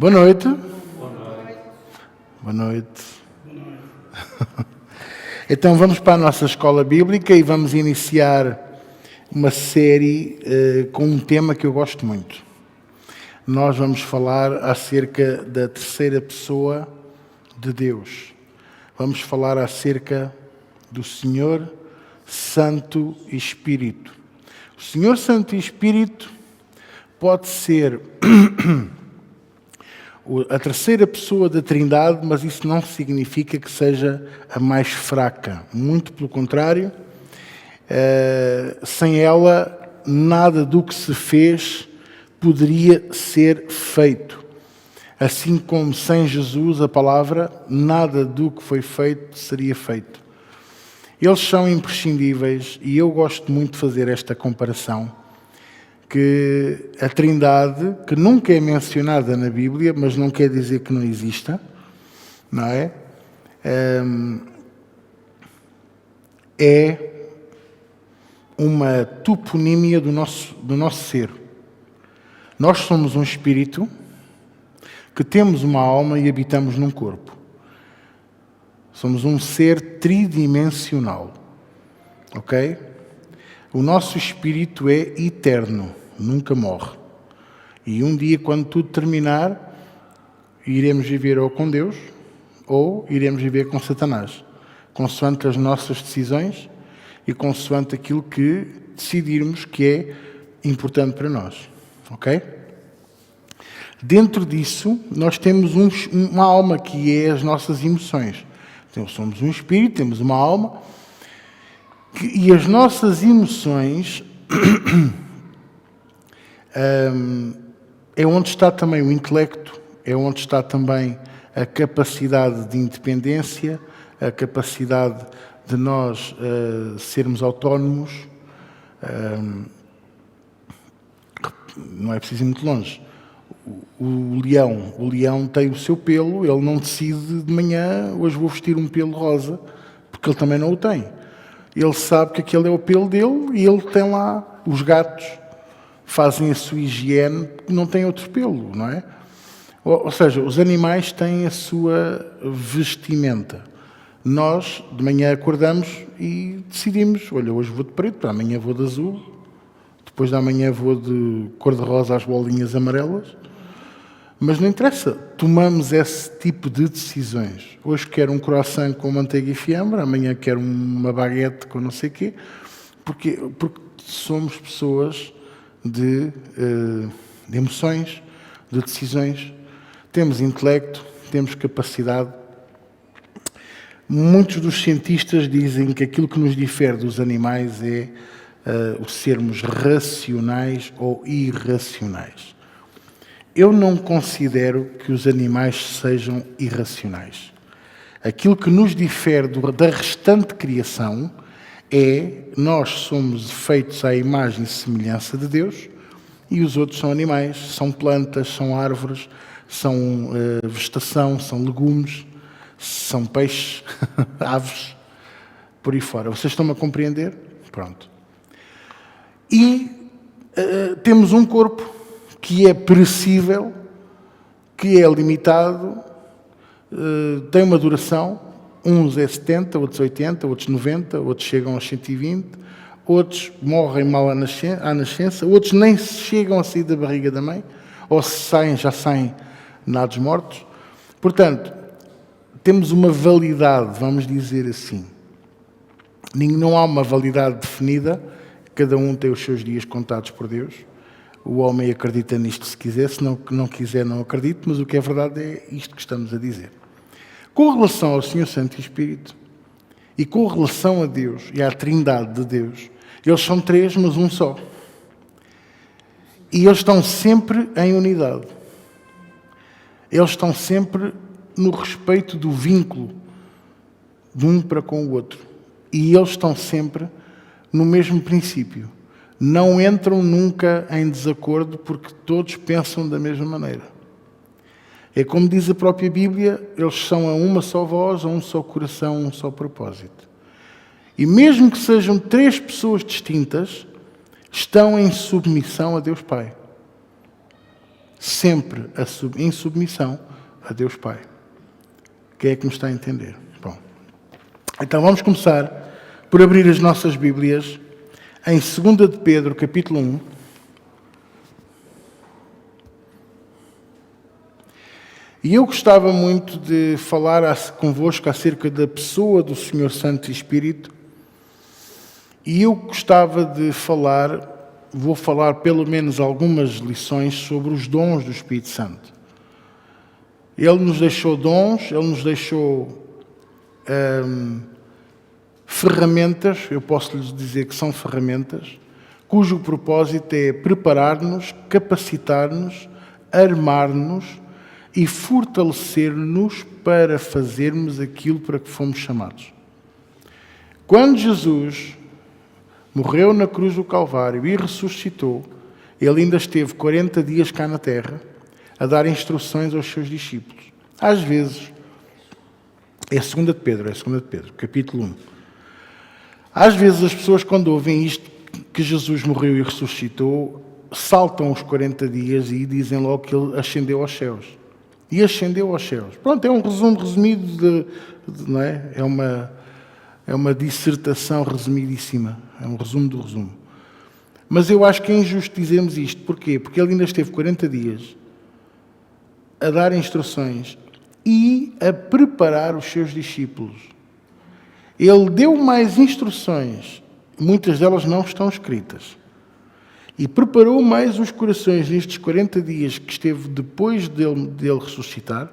Boa noite. Boa noite. Então vamos para a nossa escola bíblica e vamos iniciar uma série com um tema que eu gosto muito. Nós vamos falar acerca da terceira pessoa de Deus. Vamos falar acerca do Senhor Santo e Espírito. O Senhor Santo e Espírito pode ser a terceira pessoa da Trindade, mas isso não significa que seja a mais fraca. Muito pelo contrário, sem ela, nada do que se fez poderia ser feito. Assim como sem Jesus, a palavra, nada do que foi feito seria feito. Eles são imprescindíveis e eu gosto muito de fazer esta comparação, que a Trindade, que nunca é mencionada na Bíblia, mas não quer dizer que não exista, não é? É uma toponímia do nosso ser. Nós somos um espírito que temos uma alma e habitamos num corpo. Somos um ser tridimensional, ok? O nosso espírito é eterno, nunca morre. E um dia, quando tudo terminar, iremos viver ou com Deus, ou iremos viver com Satanás, consoante as nossas decisões e consoante aquilo que decidirmos que é importante para nós, ok? Dentro disso, nós temos uma alma que é as nossas emoções. Então, somos um espírito, temos uma alma, e as nossas emoções é onde está também o intelecto, é onde está também a capacidade de independência, a capacidade de nós sermos autónomos. Não é preciso ir muito longe. O leão tem o seu pelo, ele não decide de manhã, hoje vou vestir um pelo rosa, porque ele também não o tem. Ele sabe que aquele é o pelo dele e ele tem lá. Os gatos fazem a sua higiene porque não têm outro pelo, não é? Ou seja, os animais têm a sua vestimenta. Nós, de manhã, acordamos e decidimos, olha, hoje vou de preto, amanhã vou de azul, depois da manhã vou de cor-de-rosa às bolinhas amarelas. Mas não interessa, tomamos esse tipo de decisões. Hoje quero um croissant com manteiga e fiambre, amanhã quero uma baguete com não sei o quê, porque somos pessoas de emoções, de decisões, temos intelecto, temos capacidade. Muitos dos cientistas dizem que aquilo que nos difere dos animais é o sermos racionais ou irracionais. Eu não considero que os animais sejam irracionais. Aquilo que nos difere da restante criação é nós somos feitos à imagem e semelhança de Deus e os outros são animais, são plantas, são árvores, são vegetação, são legumes, são peixes, aves, por aí fora. Vocês estão-me a compreender? Pronto. E temos um corpo que é perecível, que é limitado, tem uma duração, uns é 70, outros 80, outros 90, outros chegam aos 120, outros morrem mal à nascença, outros nem chegam a sair da barriga da mãe, ou se saem, já saem nados mortos. Portanto, temos uma validade, vamos dizer assim. Não há uma validade definida, cada um tem os seus dias contados por Deus. O homem acredita nisto se quiser, se não quiser não acredita, mas o que é verdade é isto que estamos a dizer. Com relação ao Senhor Santo e Espírito, e com relação a Deus e à Trindade de Deus, eles são três, mas um só. E eles estão sempre em unidade. Eles estão sempre no respeito do vínculo de um para com o outro. E eles estão sempre no mesmo princípio. Não entram nunca em desacordo porque todos pensam da mesma maneira. É como diz a própria Bíblia, eles são a uma só voz, a um só coração, a um só propósito. E mesmo que sejam três pessoas distintas, estão em submissão a Deus Pai. sempre em submissão a Deus Pai. Quem é que me está a entender? Bom, então vamos começar por abrir as nossas Bíblias em 2 de Pedro, capítulo 1. E eu gostava muito de falar convosco acerca da pessoa do Senhor Santo Espírito. E eu gostava de vou falar pelo menos algumas lições sobre os dons do Espírito Santo. Ele nos deixou dons, Ele nos deixou ferramentas, eu posso lhes dizer que são ferramentas, cujo propósito é preparar-nos, capacitar-nos, armar-nos e fortalecer-nos para fazermos aquilo para que fomos chamados. Quando Jesus morreu na cruz do Calvário e ressuscitou, ele ainda esteve 40 dias cá na terra a dar instruções aos seus discípulos. Às vezes, é 2 de Pedro, capítulo 1. Às vezes as pessoas, quando ouvem isto, que Jesus morreu e ressuscitou, saltam os 40 dias e dizem logo que ele ascendeu aos céus. E ascendeu aos céus. Pronto, é um resumo resumido, não é? É uma dissertação resumidíssima. É um resumo do resumo. Mas eu acho que é injusto dizermos isto. Porquê? Porque ele ainda esteve 40 dias a dar instruções e a preparar os seus discípulos. Ele deu mais instruções, muitas delas não estão escritas, e preparou mais os corações nestes 40 dias que esteve depois dele ressuscitar,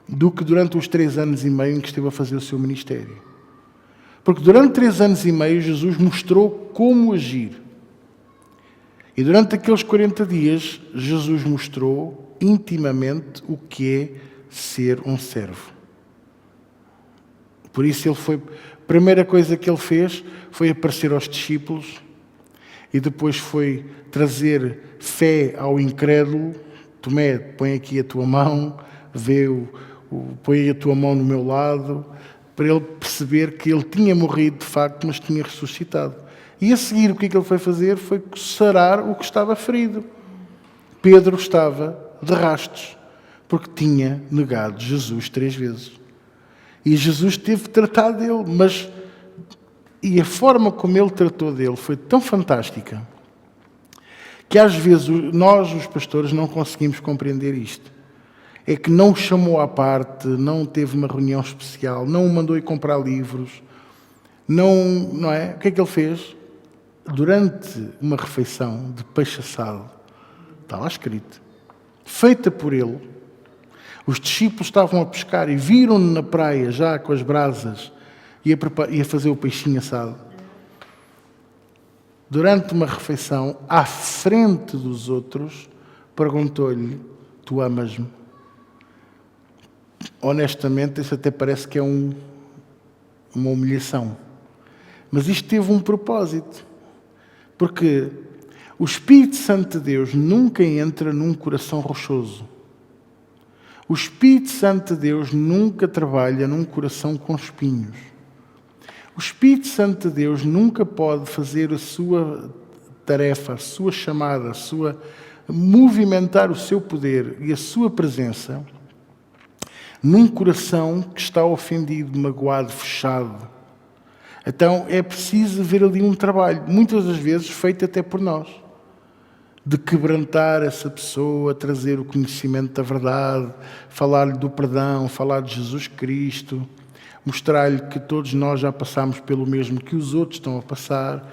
do que durante os 3 anos e meio em que esteve a fazer o seu ministério. Porque durante 3 anos e meio Jesus mostrou como agir. E durante aqueles 40 dias Jesus mostrou intimamente o que é ser um servo. Por isso a primeira coisa que ele fez foi aparecer aos discípulos e depois foi trazer fé ao incrédulo. Tomé, põe aqui a tua mão, põe aí a tua mão no meu lado, para ele perceber que ele tinha morrido de facto, mas tinha ressuscitado. E a seguir o que ele foi fazer foi sarar o que estava ferido. Pedro estava de rastos, porque tinha negado Jesus 3 vezes. E Jesus teve de tratar dele, e a forma como ele tratou dele foi tão fantástica, que às vezes nós, os pastores, não conseguimos compreender isto. É que não o chamou à parte, não teve uma reunião especial, não o mandou ir comprar livros, não é? O que é que ele fez? Durante uma refeição de peixe assado, está lá escrito, feita por ele, os discípulos estavam a pescar e viram-no na praia, já com as brasas, e a fazer o peixinho assado. Durante uma refeição, à frente dos outros, perguntou-lhe: tu amas-me? Honestamente, isso até parece que é uma humilhação. Mas isto teve um propósito. Porque o Espírito Santo de Deus nunca entra num coração rochoso. O Espírito Santo de Deus nunca trabalha num coração com espinhos. O Espírito Santo de Deus nunca pode fazer a sua tarefa, a sua chamada, movimentar o seu poder e a sua presença num coração que está ofendido, magoado, fechado. Então é preciso ver ali um trabalho, muitas das vezes feito até por nós, de quebrantar essa pessoa, trazer o conhecimento da verdade, falar-lhe do perdão, falar de Jesus Cristo, mostrar-lhe que todos nós já passamos pelo mesmo que os outros estão a passar.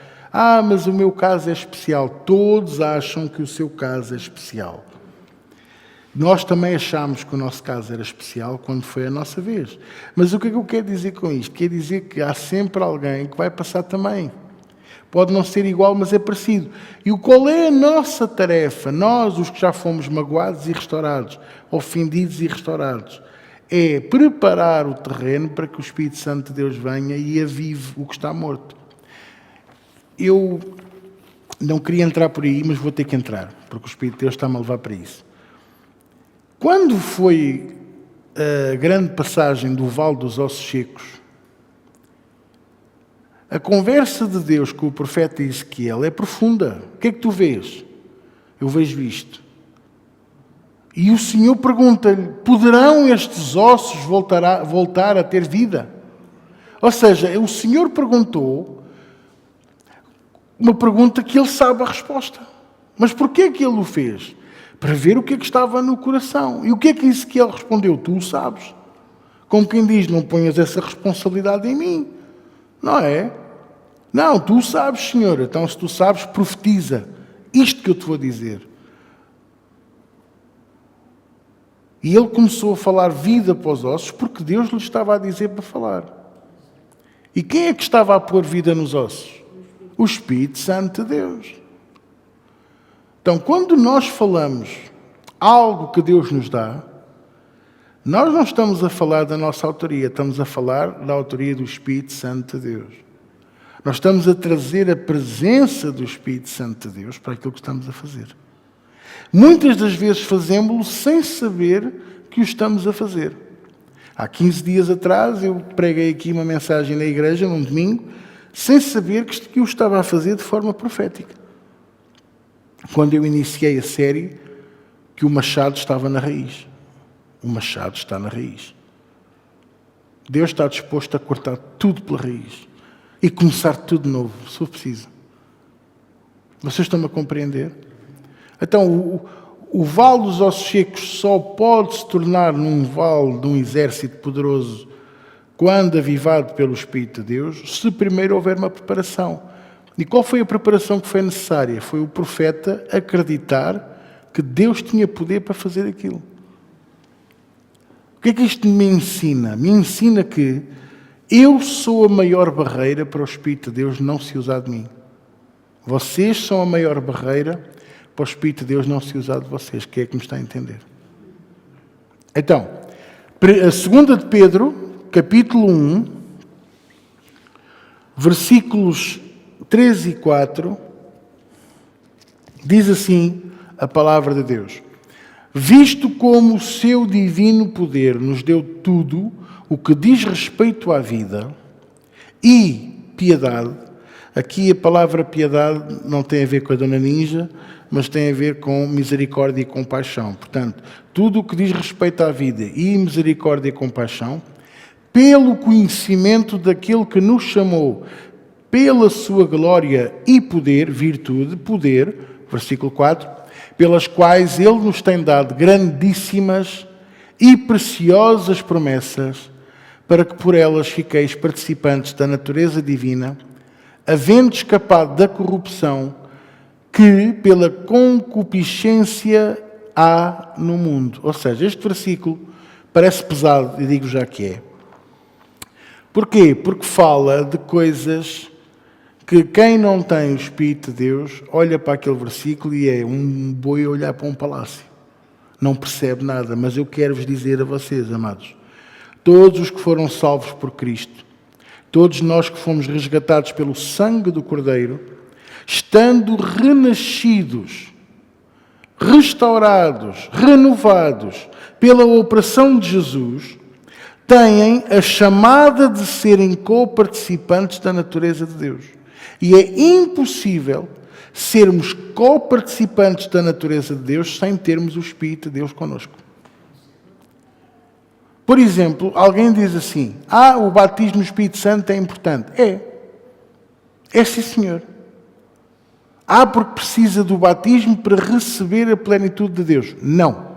Mas o meu caso é especial. Todos acham que o seu caso é especial. Nós também achámos que o nosso caso era especial quando foi a nossa vez. Mas o que é que eu quero dizer com isto? Quer dizer que há sempre alguém que vai passar também. Pode não ser igual, mas é parecido. E qual é a nossa tarefa? Nós, os que já fomos magoados e restaurados, ofendidos e restaurados, é preparar o terreno para que o Espírito Santo de Deus venha e avive o que está morto. Eu não queria entrar por aí, mas vou ter que entrar, porque o Espírito de Deus está-me a levar para isso. Quando foi a grande passagem do Vale dos Ossos Secos, a conversa de Deus com o profeta Ezequiel é profunda. O que é que tu vês? Eu vejo isto. E o Senhor pergunta-lhe: poderão estes ossos voltar a ter vida? Ou seja, o Senhor perguntou uma pergunta que ele sabe a resposta. Mas porquê é que ele o fez? Para ver o que é que estava no coração. E o que é que Ezequiel respondeu? Tu o sabes. Como quem diz: não ponhas essa responsabilidade em mim. Não é? Não, tu o sabes, Senhor. Então, se tu sabes, profetiza isto que eu te vou dizer. E ele começou a falar vida para os ossos porque Deus lhe estava a dizer para falar. E quem é que estava a pôr vida nos ossos? O Espírito Santo de Deus. Então, quando nós falamos algo que Deus nos dá, nós não estamos a falar da nossa autoria, estamos a falar da autoria do Espírito Santo de Deus. Nós estamos a trazer a presença do Espírito Santo de Deus para aquilo que estamos a fazer. Muitas das vezes fazemos-lo sem saber que o estamos a fazer. Há 15 dias atrás eu preguei aqui uma mensagem na igreja, num domingo, sem saber que o estava a fazer de forma profética. Quando eu iniciei a série, que o machado estava na raiz. O machado está na raiz. Deus está disposto a cortar tudo pela raiz e começar tudo de novo, se for preciso. Vocês estão-me a compreender? Então, o vale dos ossos secos só pode se tornar num vale de um exército poderoso quando avivado pelo Espírito de Deus, se primeiro houver uma preparação. E qual foi a preparação que foi necessária? Foi o profeta acreditar que Deus tinha poder para fazer aquilo. O que é que isto me ensina? Me ensina que eu sou a maior barreira para o Espírito de Deus não se usar de mim. Vocês são a maior barreira para o Espírito de Deus não se usar de vocês. Quem é que me está a entender? Então, a 2 de Pedro, capítulo 1, versículos 3 e 4, diz assim a palavra de Deus: visto como o seu divino poder nos deu tudo o que diz respeito à vida e piedade. Aqui a palavra piedade não tem a ver com a Dona Ninja, mas tem a ver com misericórdia e compaixão. Portanto, tudo o que diz respeito à vida e misericórdia e compaixão, pelo conhecimento daquele que nos chamou, pela sua glória e poder, virtude, poder, versículo 4, pelas quais Ele nos tem dado grandíssimas e preciosas promessas, para que por elas fiqueis participantes da natureza divina, havendo escapado da corrupção que pela concupiscência há no mundo. Ou seja, este versículo parece pesado, e digo já que é. Porquê? Porque fala de coisas que quem não tem o Espírito de Deus olha para aquele versículo e é um boi a olhar para um palácio. Não percebe nada, mas eu quero vos dizer a vocês, amados, todos os que foram salvos por Cristo, todos nós que fomos resgatados pelo sangue do Cordeiro, estando renascidos, restaurados, renovados pela operação de Jesus, têm a chamada de serem co-participantes da natureza de Deus. E é impossível sermos co-participantes da natureza de Deus sem termos o Espírito de Deus connosco. Por exemplo, alguém diz assim: o batismo no Espírito Santo é importante. É sim, senhor. Porque precisa do batismo para receber a plenitude de Deus. Não.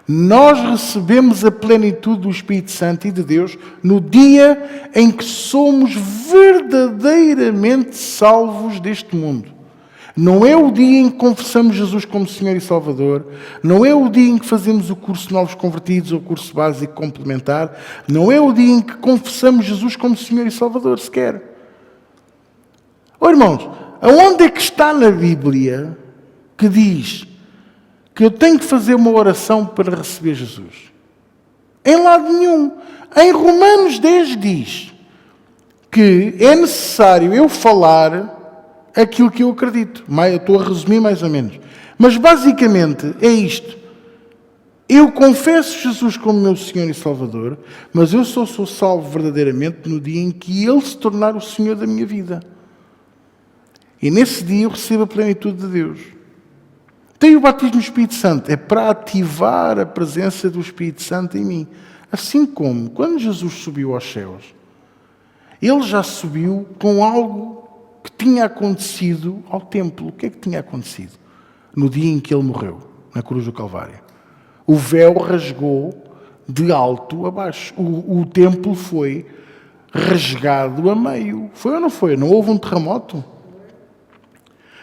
Nós recebemos a plenitude do Espírito Santo e de Deus no dia em que somos verdadeiramente salvos deste mundo. Não é o dia em que confessamos Jesus como Senhor e Salvador, não é o dia em que fazemos o curso Novos Convertidos ou o curso básico complementar, não é o dia em que confessamos Jesus como Senhor e Salvador sequer. Irmãos, aonde é que está na Bíblia que diz que eu tenho que fazer uma oração para receber Jesus? Em lado nenhum. Em Romanos 10 diz que é necessário eu falar aquilo que eu acredito. Eu estou a resumir mais ou menos. Mas basicamente é isto. Eu confesso Jesus como meu Senhor e Salvador, mas eu só sou salvo verdadeiramente no dia em que Ele se tornar o Senhor da minha vida. E nesse dia eu recebo a plenitude de Deus. Tem o batismo do Espírito Santo, é para ativar a presença do Espírito Santo em mim. Assim como, quando Jesus subiu aos céus, ele já subiu com algo que tinha acontecido ao templo. O que é que tinha acontecido? No dia em que ele morreu, na cruz do Calvário. O véu rasgou de alto a baixo. O templo foi rasgado a meio. Foi ou não foi? Não houve um terremoto?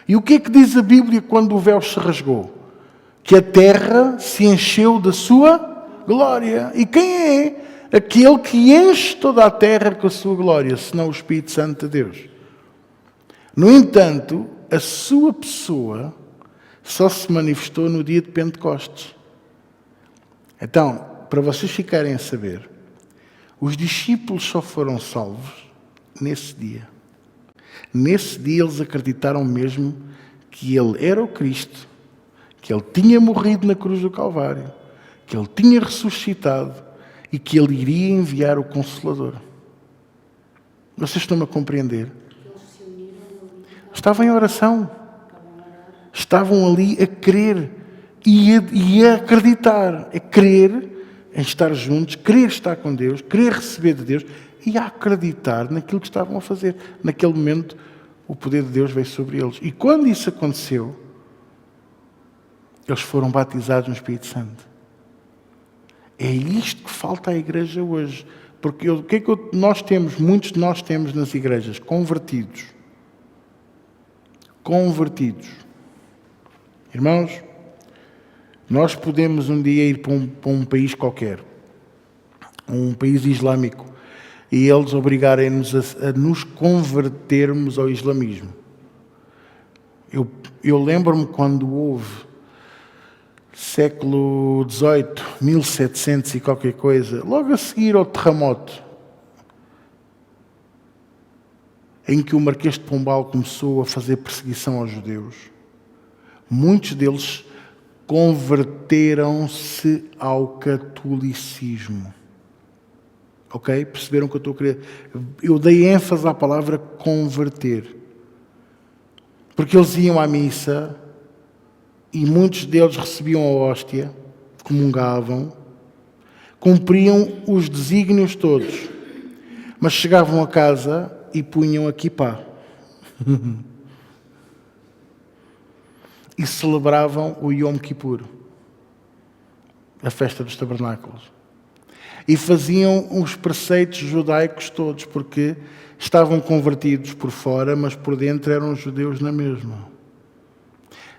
E o que é que diz a Bíblia quando o véu se rasgou? Que a terra se encheu da sua glória. E quem é aquele que enche toda a terra com a sua glória, senão o Espírito Santo de Deus? No entanto, a sua pessoa só se manifestou no dia de Pentecostes. Então, para vocês ficarem a saber, os discípulos só foram salvos nesse dia. Nesse dia eles acreditaram mesmo que ele era o Cristo, que ele tinha morrido na cruz do Calvário, que ele tinha ressuscitado e que ele iria enviar o Consolador. Vocês estão-me a compreender? Estavam em oração. Estavam ali a crer e a acreditar. A crer em estar juntos, querer estar com Deus, querer receber de Deus e a acreditar naquilo que estavam a fazer. Naquele momento, o poder de Deus veio sobre eles. E quando isso aconteceu, eles foram batizados no Espírito Santo. É isto que falta à igreja hoje. Porque o que é que nós temos, muitos de nós temos nas igrejas? Convertidos. Convertidos. Irmãos, nós podemos um dia ir para um país qualquer, um país islâmico, e eles obrigarem-nos a nos convertermos ao islamismo. Eu lembro-me quando houve, século XVIII, 1700 e qualquer coisa, logo a seguir ao terremoto, em que o Marquês de Pombal começou a fazer perseguição aos judeus, muitos deles converteram-se ao catolicismo. Ok? Perceberam que eu estou a querer? Eu dei ênfase à palavra converter. Porque eles iam à missa e muitos deles recebiam a hóstia, comungavam, cumpriam os desígnios todos, mas chegavam a casa e punham a quipá. E celebravam o Yom Kippur, a festa dos tabernáculos. E faziam os preceitos judaicos todos, porque estavam convertidos por fora, mas por dentro eram judeus na mesma.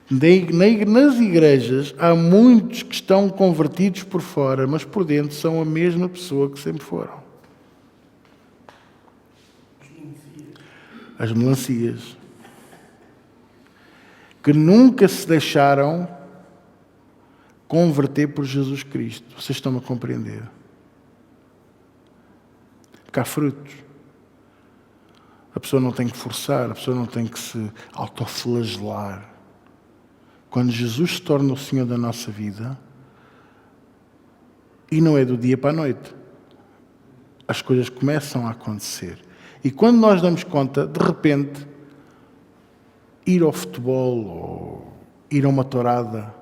Nas igrejas há muitos que estão convertidos por fora, mas por dentro são a mesma pessoa que sempre foram. As melancias. Que nunca se deixaram converter por Jesus Cristo. Vocês estão a compreender? Porque há frutos. A pessoa não tem que forçar, a pessoa não tem que se autoflagelar. Quando Jesus se torna o Senhor da nossa vida, e não é do dia para a noite, as coisas começam a acontecer. E quando nós damos conta, de repente, ir ao futebol, ou ir a uma tourada,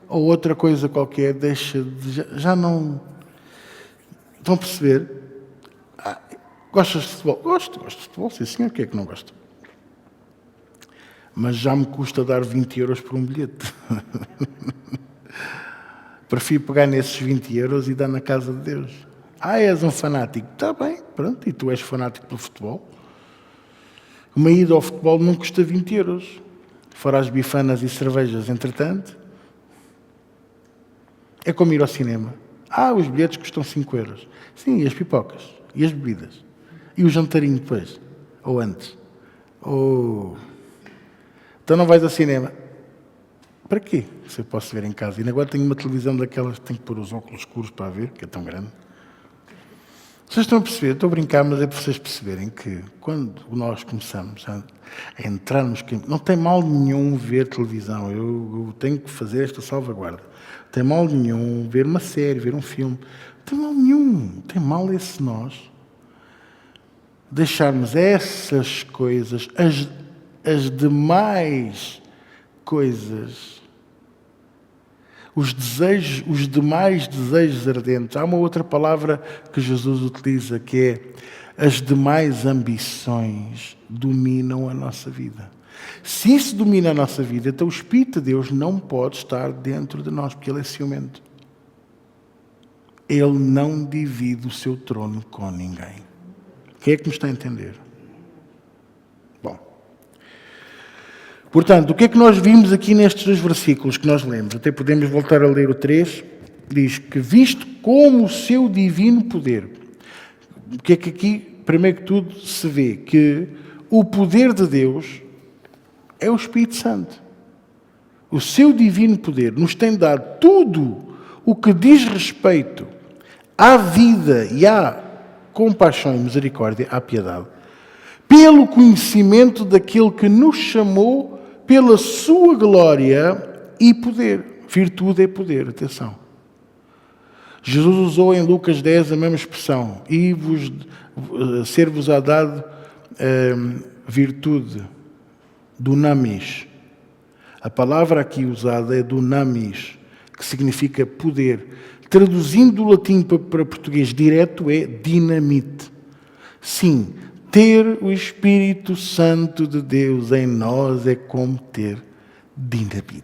ou outra coisa qualquer, deixa de... Já não... Estão a perceber? Gostas de futebol? Gosto de futebol, sim senhor, quem é que não gosta? Mas já me custa dar 20 euros por um bilhete. Prefiro pegar nesses 20 euros e dar na casa de Deus. És um fanático. Está bem, pronto, e tu és fanático pelo futebol? Uma ida ao futebol não custa 20 euros. Fora as bifanas e cervejas, entretanto. É como ir ao cinema. Os bilhetes custam 5 euros. Sim, e as pipocas? E as bebidas? E o jantarinho depois? Ou antes? Então não vais ao cinema. Para quê? Se eu posso ver em casa. E agora tenho uma televisão daquelas que tenho que pôr os óculos escuros para ver, que é tão grande. Vocês estão a perceber? Estou a brincar, mas é para vocês perceberem que quando nós começamos a entrarmos... Não tem mal nenhum ver televisão. Eu tenho que fazer esta salvaguarda. Não tem mal nenhum ver uma série, ver um filme. Não tem mal nenhum. Tem mal esse nós deixarmos essas coisas, as demais coisas os desejos, os demais desejos ardentes. Há uma outra palavra que Jesus utiliza, que é as demais ambições dominam a nossa vida. Se isso domina a nossa vida, então o Espírito de Deus não pode estar dentro de nós, porque Ele é ciumento. Ele não divide o seu trono com ninguém. Quem é que me está a entender? Bom. Portanto, o que é que nós vimos aqui nestes 2 versículos que nós lemos? Até podemos voltar a ler o 3. Diz que, visto como o seu divino poder. O que é que aqui, primeiro que tudo, se vê? Que o poder de Deus é o Espírito Santo. O seu divino poder nos tem dado tudo o que diz respeito à vida e à compaixão e misericórdia, à piedade, pelo conhecimento daquele que nos chamou pela sua glória e poder. Virtude é poder, atenção. Jesus usou em Lucas 10 a mesma expressão, e ser-vos-á dado virtude, dunamis. A palavra aqui usada é dunamis, que significa poder. Traduzindo do latim para português direto é dinamite. Sim, ter o Espírito Santo de Deus em nós é como ter dinamite.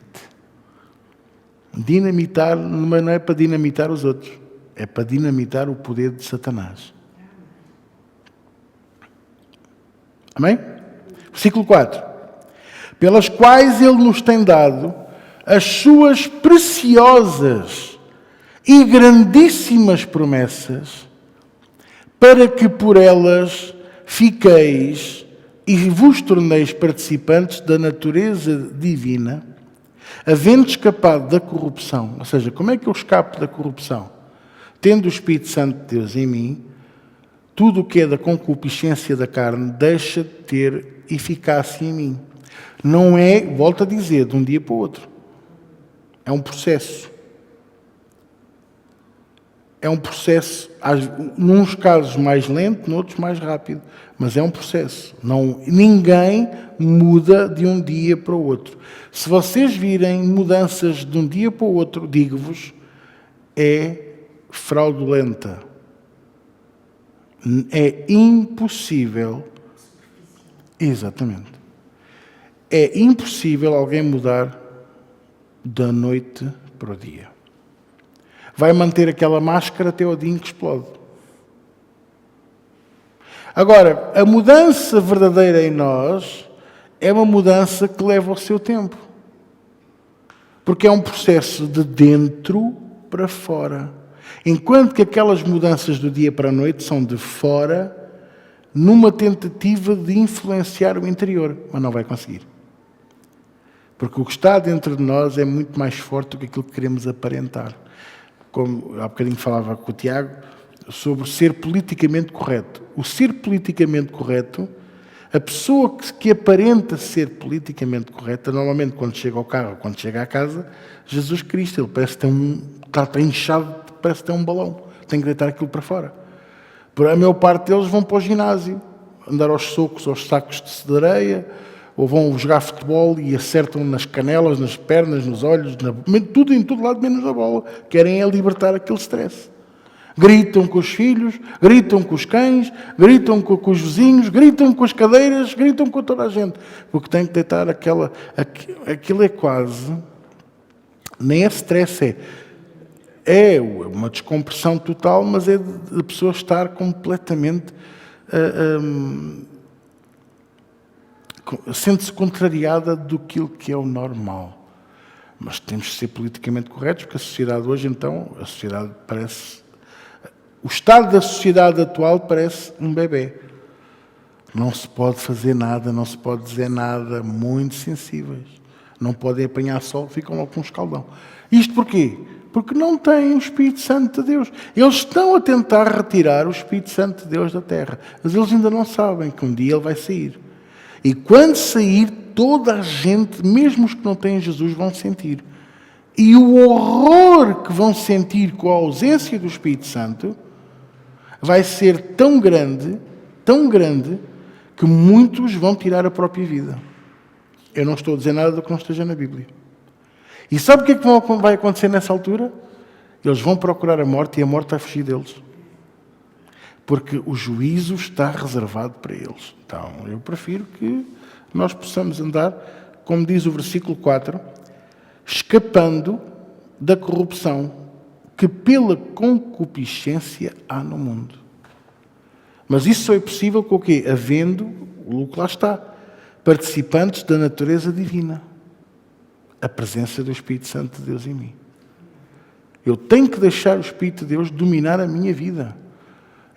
Dinamitar não é para dinamitar os outros, é para dinamitar o poder de Satanás. Amém? Versículo 4. Pelas quais Ele nos tem dado as suas preciosas e grandíssimas promessas, para que por elas fiqueis e vos torneis participantes da natureza divina, havendo escapado da corrupção. Ou seja, como é que eu escapo da corrupção? Tendo o Espírito Santo de Deus em mim, tudo o que é da concupiscência da carne deixa de ter eficácia em mim. Não é, volto a dizer, de um dia para o outro. É um processo. É um processo, nos casos mais lento, noutros mais rápido. Mas é um processo. Ninguém muda de um dia para o outro. Se vocês virem mudanças de um dia para o outro, digo-vos, é fraudulenta. É impossível. Exatamente. É impossível alguém mudar da noite para o dia. Vai manter aquela máscara até o dia em que explode. Agora, a mudança verdadeira em nós é uma mudança que leva o seu tempo. Porque é um processo de dentro para fora. Enquanto que aquelas mudanças do dia para a noite são de fora, numa tentativa de influenciar o interior, mas não vai conseguir. Porque o que está dentro de nós é muito mais forte do que aquilo que queremos aparentar. Como há bocadinho falava com o Tiago, sobre ser politicamente correto. O ser politicamente correto, a pessoa que aparenta ser politicamente correta, normalmente quando chega ao carro, quando chega à casa, Jesus Cristo, ele parece que está inchado, parece que tem um balão, tem que deitar aquilo para fora. Por a maior parte deles vão para o ginásio, andar aos socos, aos sacos de areia, ou vão jogar futebol e acertam nas canelas, nas pernas, nos olhos, tudo em todo lado, menos na bola. Querem é libertar aquele stress. Gritam com os filhos, gritam com os cães, gritam com os vizinhos, gritam com as cadeiras, gritam com toda a gente. Porque tem que deitar aquilo é quase, nem é stress, é uma descompressão total, mas é de a pessoa estar completamente... sente-se contrariada do que é o normal. Mas temos de ser politicamente corretos, porque a sociedade hoje, então, a sociedade parece... O estado da sociedade atual parece um bebê. Não se pode fazer nada, não se pode dizer nada, muito sensíveis. Não podem apanhar sol, ficam logo com um escaldão. Isto porquê? Porque não têm o Espírito Santo de Deus. Eles estão a tentar retirar o Espírito Santo de Deus da terra, mas eles ainda não sabem que um dia ele vai sair. E quando sair, toda a gente, mesmo os que não têm Jesus, vão sentir. E o horror que vão sentir com a ausência do Espírito Santo vai ser tão grande, que muitos vão tirar a própria vida. Eu não estou a dizer nada do que não esteja na Bíblia. E sabe o que é que vai acontecer nessa altura? Eles vão procurar a morte e a morte vai fugir deles. Porque o juízo está reservado para eles. Então, eu prefiro que nós possamos andar, como diz o versículo 4, escapando da corrupção que pela concupiscência há no mundo. Mas isso só é possível com o quê? Havendo, o que lá está, participantes da natureza divina. A presença do Espírito Santo de Deus em mim. Eu tenho que deixar o Espírito de Deus dominar a minha vida.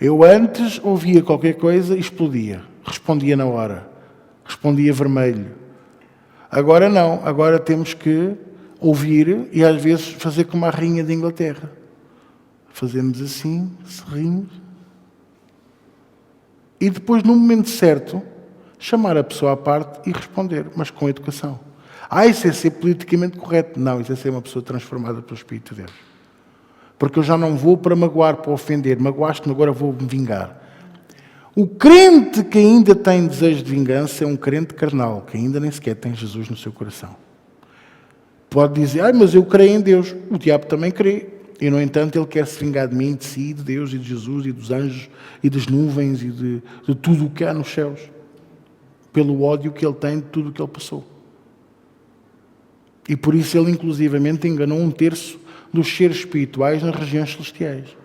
Eu antes ouvia qualquer coisa e explodia. Respondia na hora. Respondia vermelho. Agora não. Agora temos que ouvir e às vezes fazer como a rainha de Inglaterra. Fazemos assim, sorrimos. E depois, no momento certo, chamar a pessoa à parte e responder, mas com educação. Isso é ser politicamente correto. Não, isso é ser uma pessoa transformada pelo Espírito de Deus. Porque eu já não vou para magoar, para ofender. Magoaste-me, agora vou-me vingar. O crente que ainda tem desejo de vingança é um crente carnal, que ainda nem sequer tem Jesus no seu coração. Pode dizer, mas eu creio em Deus. O diabo também crê. E, no entanto, ele quer se vingar de mim, de si, de Deus e de Jesus e dos anjos e das nuvens e de tudo o que há nos céus. Pelo ódio que ele tem de tudo o que ele passou. E por isso ele, inclusivamente, enganou 1/3 dos seres espirituais nas regiões celestiais.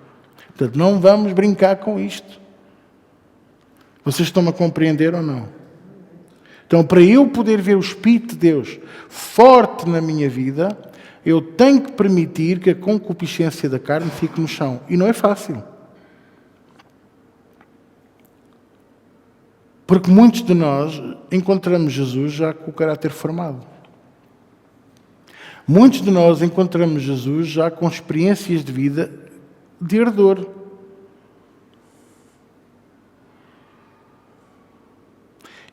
Portanto, não vamos brincar com isto. Vocês estão-me a compreender ou não? Então, para eu poder ver o Espírito de Deus forte na minha vida, eu tenho que permitir que a concupiscência da carne fique no chão. E não é fácil. Porque muitos de nós encontramos Jesus já com o caráter formado. Muitos de nós encontramos Jesus já com experiências de vida de ardor.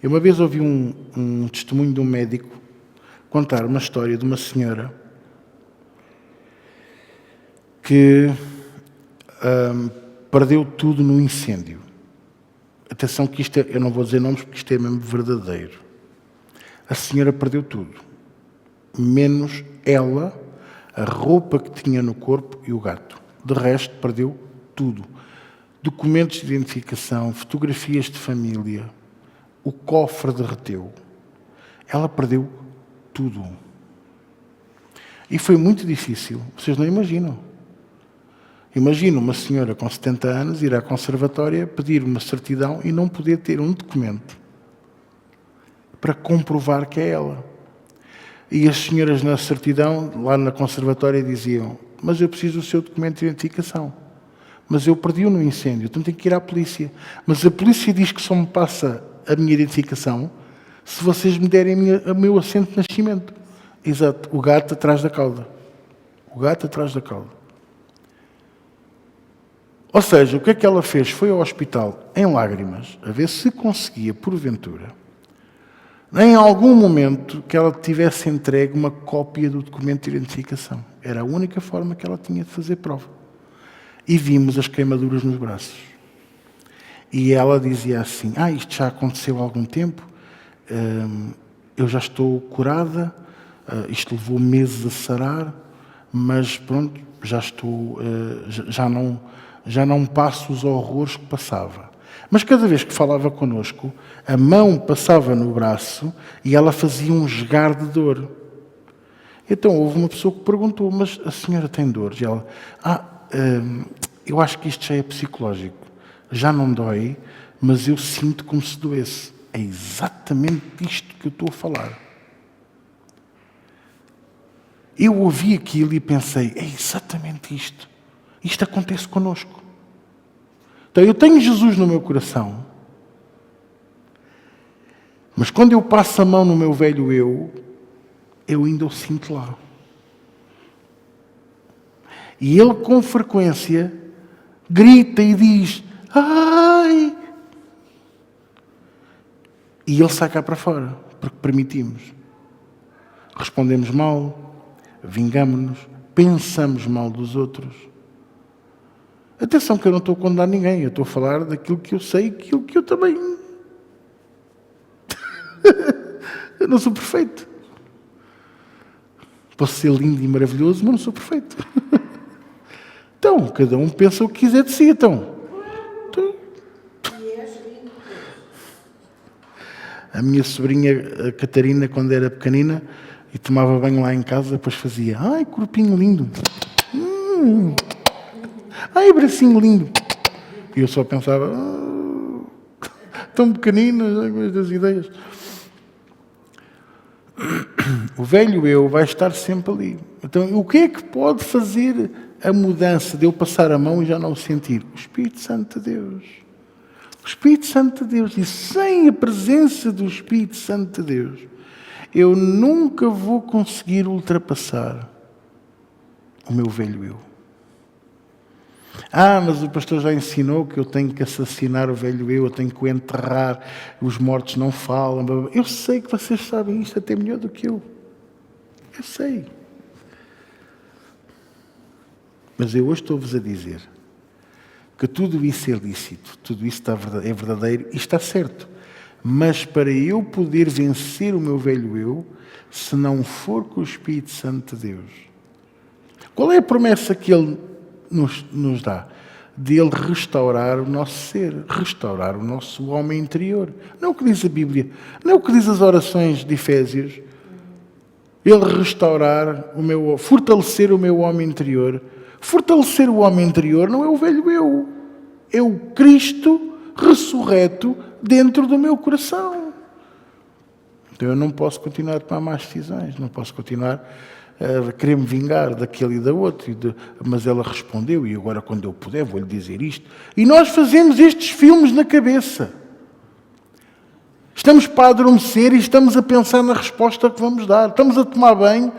Eu uma vez ouvi um testemunho de um médico contar uma história de uma senhora que perdeu tudo no incêndio. Atenção que isto eu não vou dizer nomes porque isto é mesmo verdadeiro. A senhora perdeu tudo. Menos ela, a roupa que tinha no corpo e o gato. De resto, perdeu tudo. Documentos de identificação, fotografias de família, o cofre derreteu. Ela perdeu tudo. E foi muito difícil. Vocês não imaginam. Imagina uma senhora com 70 anos ir à conservatória pedir uma certidão e não poder ter um documento para comprovar que é ela. E as senhoras na certidão, lá na conservatória, diziam: mas eu preciso do seu documento de identificação. Mas eu perdi-o no incêndio, então tenho que ir à polícia. Mas a polícia diz que só me passa a minha identificação se vocês me derem o meu assento de nascimento. Exato, o gato atrás da cauda. O gato atrás da cauda. Ou seja, o que é que ela fez? Foi ao hospital em lágrimas, a ver se conseguia, porventura, em algum momento que ela tivesse entregue uma cópia do documento de identificação. Era a única forma que ela tinha de fazer prova. E vimos as queimaduras nos braços. E ela dizia assim: isto já aconteceu há algum tempo, eu já estou curada, isto levou meses a sarar, mas pronto, já estou, já não passo os horrores que passava. Mas cada vez que falava connosco, a mão passava no braço e ela fazia um esgar de dor. Então houve uma pessoa que perguntou: mas a senhora tem dores? E ela: eu acho que isto já é psicológico. Já não dói, mas eu sinto como se doesse. É exatamente isto que eu estou a falar. Eu ouvi aquilo e pensei: é exatamente isto. Isto acontece connosco. Então eu tenho Jesus no meu coração, mas quando eu passo a mão no meu velho eu ainda o sinto lá. E ele com frequência grita e diz: ai! E ele sai cá para fora, porque permitimos. Respondemos mal, vingamos-nos, pensamos mal dos outros. Atenção que eu não estou a condenar ninguém, eu estou a falar daquilo que eu sei, aquilo que eu também... eu não sou perfeito. Posso ser lindo e maravilhoso, mas não sou perfeito. Então, cada um pensa o que quiser de si, então. A minha sobrinha, a Catarina, quando era pequenina, e tomava banho lá em casa, depois fazia, ai, corpinho lindo. Ai, bracinho lindo. E eu só pensava, tão pequeninas das ideias. O velho eu vai estar sempre ali. Então, o que é que pode fazer a mudança de eu passar a mão e já não o sentir? O Espírito Santo de Deus. O Espírito Santo de Deus. E sem a presença do Espírito Santo de Deus, eu nunca vou conseguir ultrapassar o meu velho eu. Mas o pastor já ensinou que eu tenho que assassinar o velho eu tenho que o enterrar, os mortos não falam. Eu sei que vocês sabem isto até melhor do que eu. Eu sei. Mas eu hoje estou-vos a dizer que tudo isso é lícito, tudo isso é verdadeiro e está certo. Mas para eu poder vencer o meu velho eu, se não for com o Espírito Santo de Deus, qual é a promessa que Ele nos dá? De Ele restaurar o nosso ser, restaurar o nosso homem interior. Não é o que diz a Bíblia, não é o que diz as orações de Efésios. Ele restaurar fortalecer o meu homem interior. Fortalecer o homem interior não é o velho eu, é o Cristo ressurreto dentro do meu coração. Então eu não posso continuar a tomar más decisões, não posso continuar a querer me vingar daquele e da outra, mas ela respondeu, e agora quando eu puder vou-lhe dizer isto. E nós fazemos estes filmes na cabeça. Estamos para adormecer e estamos a pensar na resposta que vamos dar. Estamos a tomar banho.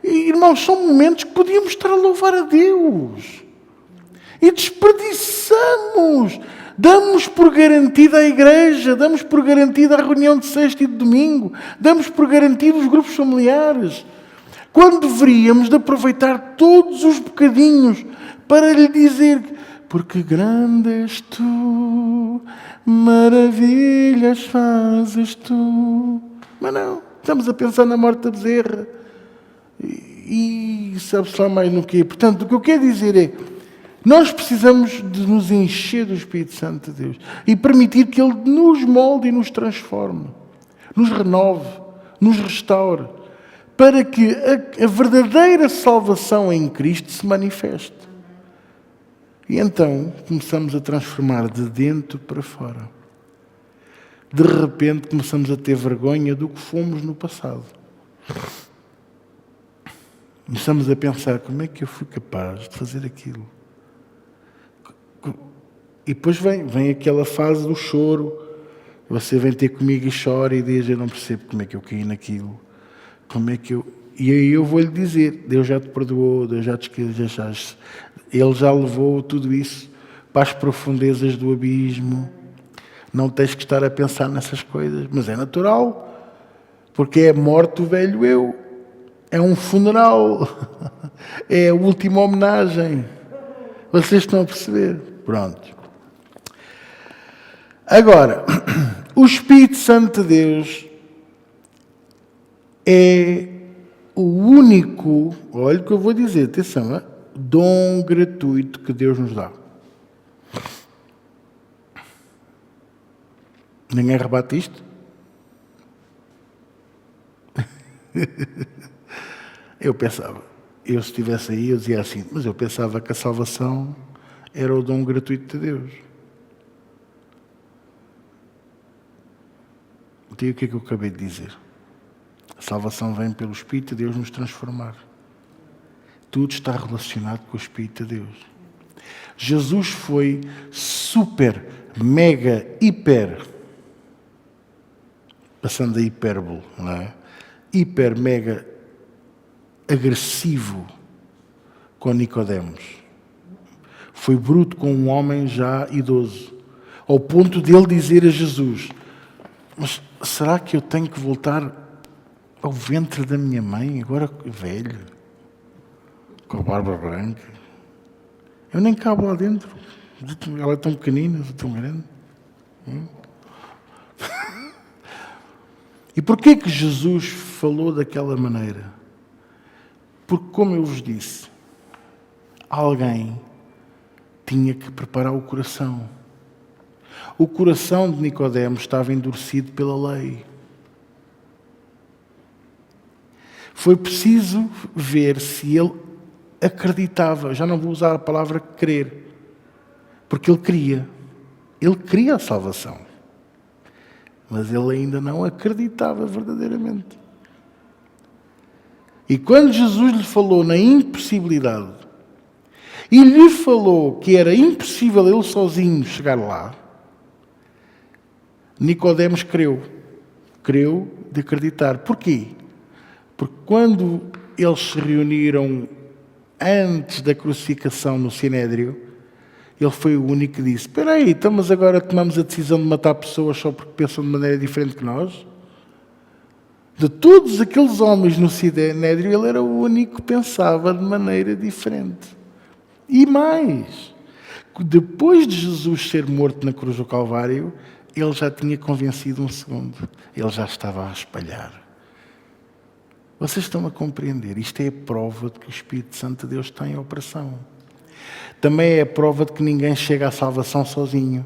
E, irmãos, são momentos que podíamos estar a louvar a Deus. E desperdiçamos. Damos por garantida a igreja. Damos por garantida a reunião de sexta e de domingo. Damos por garantido os grupos familiares. Quando deveríamos de aproveitar todos os bocadinhos para lhe dizer: porque grande és tu, maravilhas fazes tu. Mas não, estamos a pensar na morte da bezerra. E sabe-se lá mais no quê. Portanto, o que eu quero dizer é, nós precisamos de nos encher do Espírito Santo de Deus e permitir que Ele nos molde e nos transforme, nos renove, nos restaure, para que a verdadeira salvação em Cristo se manifeste. E então começamos a transformar de dentro para fora. De repente começamos a ter vergonha do que fomos no passado. Começamos a pensar, como é que eu fui capaz de fazer aquilo? E depois vem aquela fase do choro. Você vem ter comigo e chora e diz, eu não percebo como é que eu caí naquilo. Como é que eu... E aí eu vou-lhe dizer, Deus já te perdoou, Deus já te esqueceu, Ele já levou tudo isso para as profundezas do abismo. Não tens que estar a pensar nessas coisas, mas é natural, porque é a morte do velho eu, é um funeral, é a última homenagem. Vocês estão a perceber? Pronto. Agora, o Espírito Santo de Deus é o único, olha o que eu vou dizer, atenção, dom gratuito que Deus nos dá. Ninguém rebate isto? Eu pensava, se estivesse aí, eu dizia assim, mas eu pensava que a salvação era o dom gratuito de Deus. Então, o que é que eu acabei de dizer? A salvação vem pelo Espírito de Deus nos transformar. Tudo está relacionado com o Espírito de Deus. Jesus foi super, mega, hiper, passando a hipérbole, não é? Hiper, mega, agressivo com Nicodemos. Foi bruto com um homem já idoso, ao ponto de ele dizer a Jesus, mas será que eu tenho que voltar ao ventre da minha mãe, agora velho, com a barba branca? Eu nem cabo lá dentro. Ela é tão pequenina, eu sou tão grande. E porquê que Jesus falou daquela maneira? Porque, como eu vos disse, alguém tinha que preparar o coração. O coração de Nicodemo estava endurecido pela lei. Foi preciso ver se ele acreditava. Já não vou usar a palavra crer, porque ele queria. Ele queria a salvação. Mas ele ainda não acreditava verdadeiramente. E quando Jesus lhe falou na impossibilidade, e lhe falou que era impossível ele sozinho chegar lá, Nicodemos creu. Creu de acreditar. Porquê? Porque quando eles se reuniram antes da crucificação no Sinédrio, ele foi o único que disse: espera aí, então, mas agora tomamos a decisão de matar pessoas só porque pensam de maneira diferente que nós? De todos aqueles homens no Sinédrio, ele era o único que pensava de maneira diferente. E mais, depois de Jesus ser morto na cruz do Calvário, ele já tinha convencido um segundo. Ele já estava a espalhar. Vocês estão a compreender? Isto é a prova de que o Espírito Santo de Deus está em operação. Também é a prova de que ninguém chega à salvação sozinho.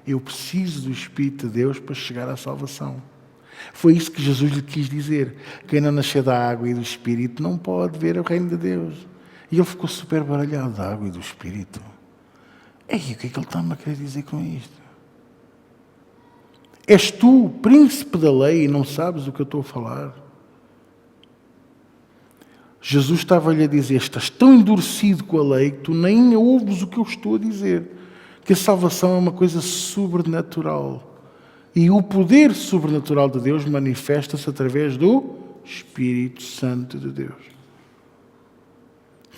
Eu preciso do Espírito de Deus para chegar à salvação. Foi isso que Jesus lhe quis dizer. Quem não nascer da água e do Espírito não pode ver o reino de Deus. E ele ficou super baralhado da água e do Espírito. Ei, o que é que ele está-me a querer dizer com isto? És tu o príncipe da lei e não sabes o que eu estou a falar? Jesus estava-lhe a dizer: estás tão endurecido com a lei que tu nem ouves o que eu estou a dizer. Que a salvação é uma coisa sobrenatural. E o poder sobrenatural de Deus manifesta-se através do Espírito Santo de Deus.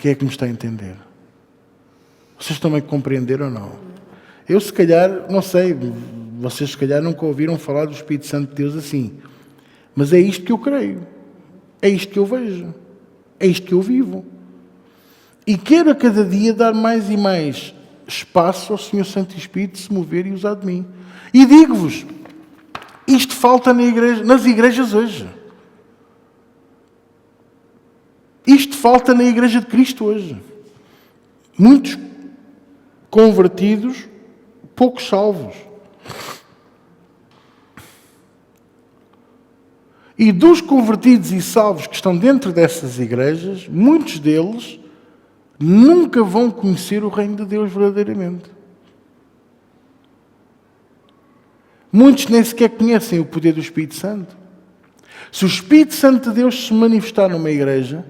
Quem é que me está a entender? Vocês estão a compreender ou não? Eu, se calhar, não sei, vocês se calhar nunca ouviram falar do Espírito Santo de Deus assim. Mas é isto que eu creio. É isto que eu vejo. É isto que eu vivo. E quero a cada dia dar mais e mais espaço ao Senhor Santo Espírito se mover e usar de mim. E digo-vos, isto falta nas igrejas hoje. Isto falta na Igreja de Cristo hoje. Muitos convertidos, poucos salvos. E dos convertidos e salvos que estão dentro dessas igrejas, muitos deles nunca vão conhecer o reino de Deus verdadeiramente. Muitos nem sequer conhecem o poder do Espírito Santo. Se o Espírito Santo de Deus se manifestar numa igreja,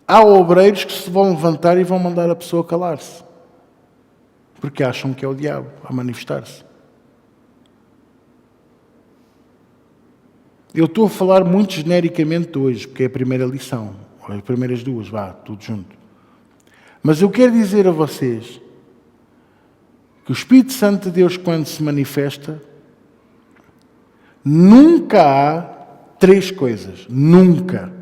há obreiros que se vão levantar e vão mandar a pessoa calar-se. Porque acham que é o diabo a manifestar-se. Eu estou a falar muito genericamente hoje, porque é a primeira lição, ou as primeiras duas, tudo junto. Mas eu quero dizer a vocês que o Espírito Santo de Deus, quando se manifesta, nunca há três coisas. Nunca.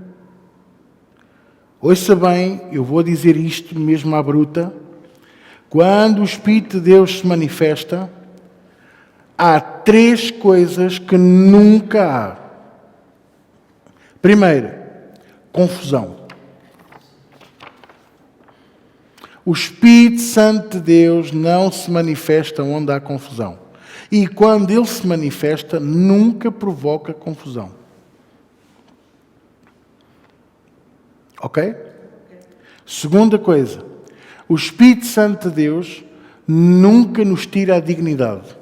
Ouça bem, eu vou dizer isto mesmo à bruta. Quando o Espírito de Deus se manifesta, há três coisas que nunca há. Primeiro, confusão. O Espírito Santo de Deus não se manifesta onde há confusão. E quando ele se manifesta, nunca provoca confusão. Ok? Segunda coisa, o Espírito Santo de Deus nunca nos tira a dignidade.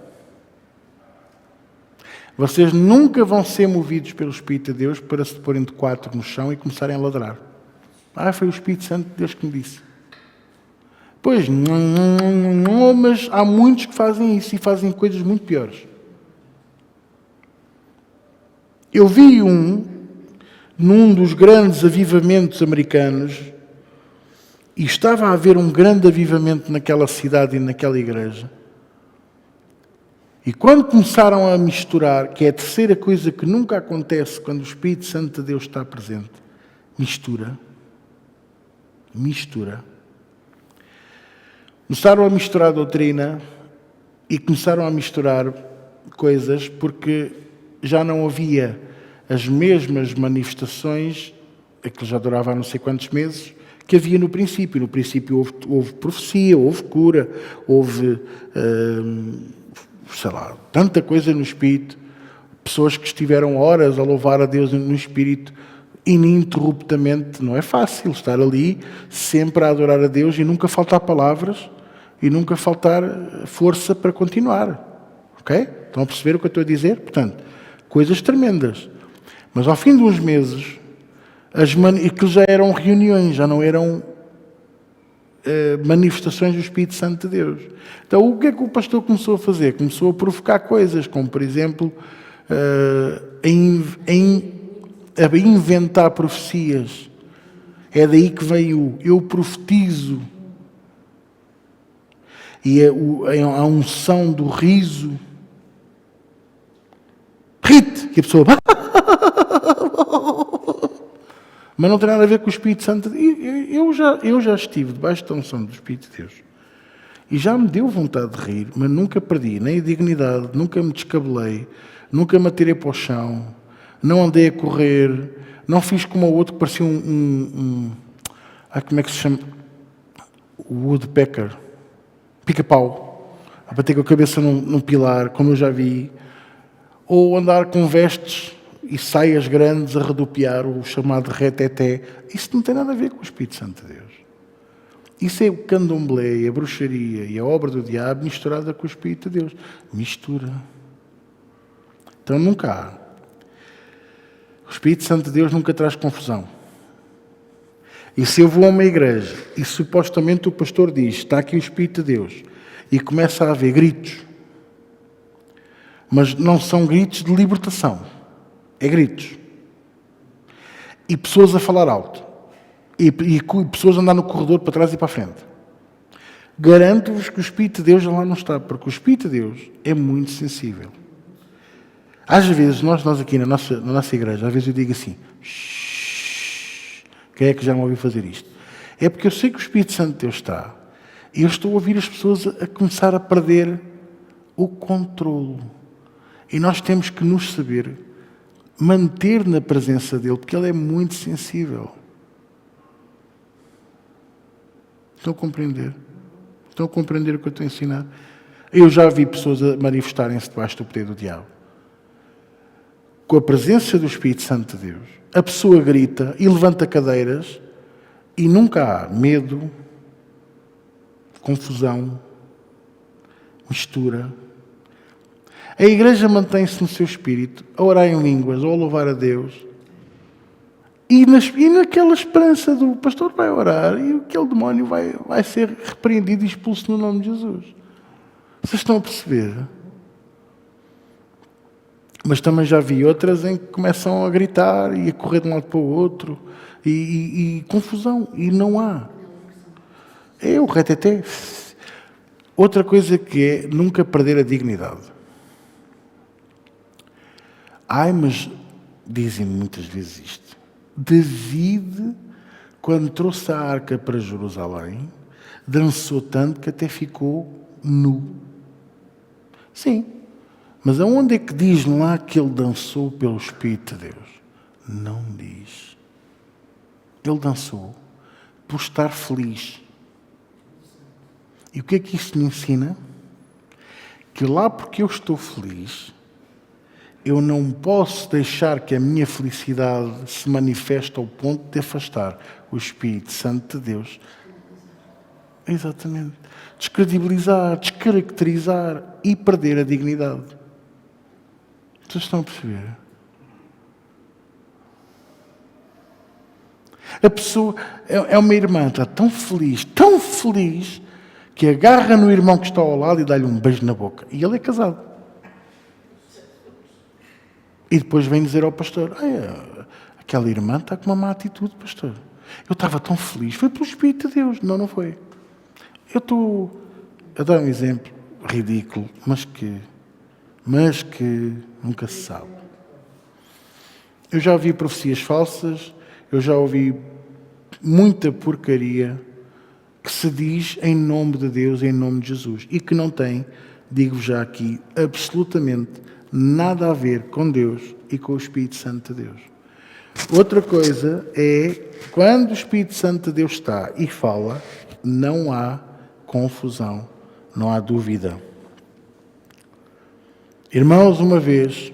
Vocês nunca vão ser movidos pelo Espírito de Deus para se porem de quatro no chão e começarem a ladrar. Foi o Espírito Santo de Deus que me disse. Pois, mas há muitos que fazem isso e fazem coisas muito piores. Eu vi num dos grandes avivamentos americanos, e estava a haver um grande avivamento naquela cidade e naquela igreja. E quando começaram a misturar, que é a terceira coisa que nunca acontece quando o Espírito Santo de Deus está presente, mistura. Começaram a misturar doutrina e começaram a misturar coisas porque já não havia as mesmas manifestações aquilo já durava há não sei quantos meses, que havia no princípio. No princípio houve profecia, houve cura, houve, sei lá, tanta coisa no Espírito. Pessoas que estiveram horas a louvar a Deus no Espírito, ininterruptamente. Não é fácil estar ali, sempre a adorar a Deus e nunca faltar palavras e nunca faltar força para continuar. Ok? Estão a perceber o que eu estou a dizer? Portanto, coisas tremendas. Mas ao fim de uns meses, aquilo já eram reuniões, já não eram manifestações do Espírito Santo de Deus. Então, o que é que o pastor começou a fazer? Começou a provocar coisas, como, por exemplo, a inventar profecias. É daí que veio eu profetizo. E a unção do riso. Rite! Que a pessoa... Mas não tem nada a ver com o Espírito Santo. Eu já estive debaixo da unção do Espírito de Deus. E já me deu vontade de rir, mas nunca perdi nem a dignidade, nunca me descabelei, nunca me atirei para o chão, não andei a correr, não fiz como o outro que parecia como é que se chama? O woodpecker. Pica-pau. A bater com a cabeça num pilar, como eu já vi. Ou andar com vestes e saias grandes a rodopiar, o chamado reteté. Isso não tem nada a ver com o Espírito Santo de Deus. Isso é o candomblé, a bruxaria e a obra do diabo misturada com o Espírito de Deus. Mistura. Então nunca há. O Espírito Santo de Deus nunca traz confusão. E se eu vou a uma igreja e supostamente o pastor diz, está aqui o Espírito de Deus, e começa a haver gritos, mas não são gritos de libertação, é gritos. E pessoas a falar alto. E pessoas a andar no corredor para trás e para a frente. Garanto-vos que o Espírito de Deus lá não está, porque o Espírito de Deus é muito sensível. Às vezes, nós aqui na nossa igreja, às vezes eu digo assim, shhh, quem é que já me ouviu fazer isto? É porque eu sei que o Espírito Santo de Deus está, e eu estou a ouvir as pessoas a começar a perder o controlo. E nós temos que nos saber manter na presença dele, porque ele é muito sensível. Estão a compreender? Estão a compreender o que eu estou a ensinar? Eu já vi pessoas a manifestarem-se debaixo do poder do diabo. Com a presença do Espírito Santo de Deus, a pessoa grita e levanta cadeiras e nunca há medo, confusão, mistura. A igreja mantém-se no seu espírito, a orar em línguas ou a louvar a Deus. E naquela esperança do pastor vai orar e aquele demónio vai ser repreendido e expulso no nome de Jesus. Vocês estão a perceber? Mas também já vi outras em que começam a gritar e a correr de um lado para o outro e confusão. E não há. É o reteté. Outra coisa que é nunca perder a dignidade. Mas dizem-me muitas vezes isto. David, quando trouxe a arca para Jerusalém, dançou tanto que até ficou nu. Sim, mas aonde é que diz lá que ele dançou pelo Espírito de Deus? Não diz. Ele dançou por estar feliz. E o que é que isto me ensina? Que lá porque eu estou feliz, eu não posso deixar que a minha felicidade se manifeste ao ponto de afastar o Espírito Santo de Deus. Exatamente. Descredibilizar, descaracterizar e perder a dignidade. Vocês estão a perceber? A pessoa é uma irmã, está tão feliz, que agarra no irmão que está ao lado e dá-lhe um beijo na boca. E ele é casado. E depois vem dizer ao pastor, aquela irmã está com uma má atitude, pastor. Eu estava tão feliz. Foi pelo Espírito de Deus. Não foi. Eu estou a dar um exemplo ridículo, mas que nunca se sabe. Eu já ouvi profecias falsas, eu já ouvi muita porcaria que se diz em nome de Deus, em nome de Jesus, e que não tem, digo já aqui, absolutamente nada a ver com Deus e com o Espírito Santo de Deus. Outra coisa é, quando o Espírito Santo de Deus está e fala, não há confusão, não há dúvida. Irmãos, uma vez,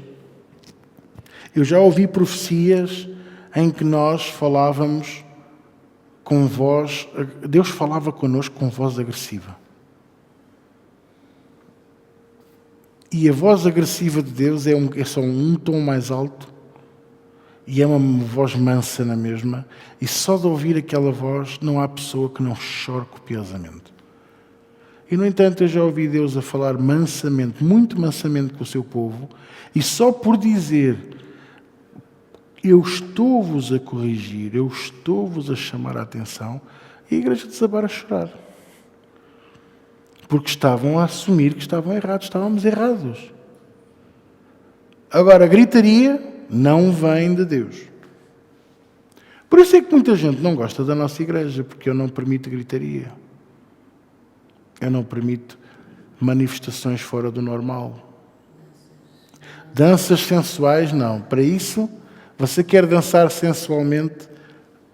eu já ouvi profecias em que nós falávamos com voz, Deus falava connosco com voz agressiva. E a voz agressiva de Deus é só um tom mais alto e é uma voz mansa na mesma. E só de ouvir aquela voz não há pessoa que não chore copiosamente. E, no entanto, eu já ouvi Deus a falar mansamente, muito mansamente com o seu povo, e só por dizer: eu estou-vos a corrigir, eu estou-vos a chamar a atenção, e a igreja desabar a chorar. Porque estavam a assumir que estavam errados, estávamos errados. Agora, a gritaria não vem de Deus. Por isso é que muita gente não gosta da nossa igreja, porque eu não permito gritaria. Eu não permito manifestações fora do normal. Danças sensuais, não. Para isso, você quer dançar sensualmente,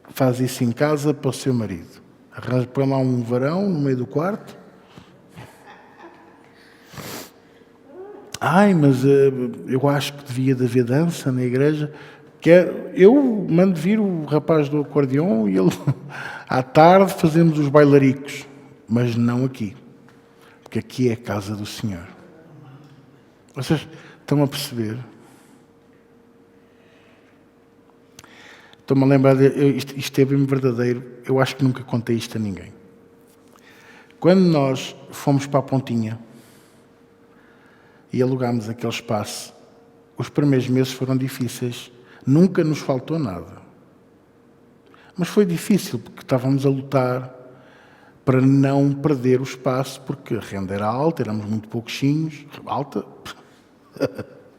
faz isso em casa para o seu marido. Põe lá um varão no meio do quarto. Mas eu acho que devia de haver dança na igreja. Eu mando vir o rapaz do acordeão e ele, à tarde, fazemos os bailaricos. Mas não aqui. Porque aqui é a casa do Senhor. Vocês estão a perceber? Estou-me a lembrar, isto é bem verdadeiro. Eu acho que nunca contei isto a ninguém. Quando nós fomos para a Pontinha e alugámos aquele espaço, os primeiros meses foram difíceis. Nunca nos faltou nada. Mas foi difícil, porque estávamos a lutar para não perder o espaço, porque a renda era alta, éramos muito pouquinhos, alta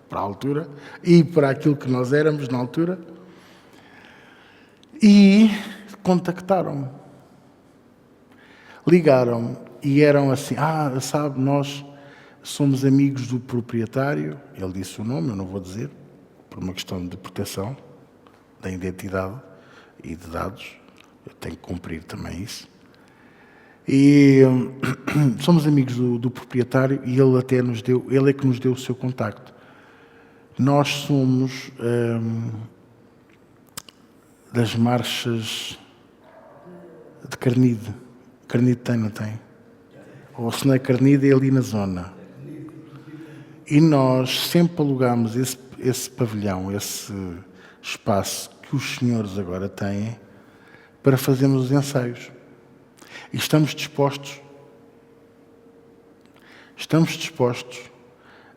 para a altura, e para aquilo que nós éramos na altura. E contactaram-me. Ligaram-me e eram assim: sabe, nós somos amigos do proprietário. Ele disse o nome, eu não vou dizer, por uma questão de proteção da identidade e de dados. Eu tenho que cumprir também isso. E somos amigos do proprietário e ele é que nos deu o seu contacto. Nós somos das marchas de Carnide. Carnide tem, não tem? Ou se não é Carnide, é ali na zona. E nós sempre alugámos esse pavilhão, esse espaço que os senhores agora têm para fazermos os ensaios. E estamos dispostos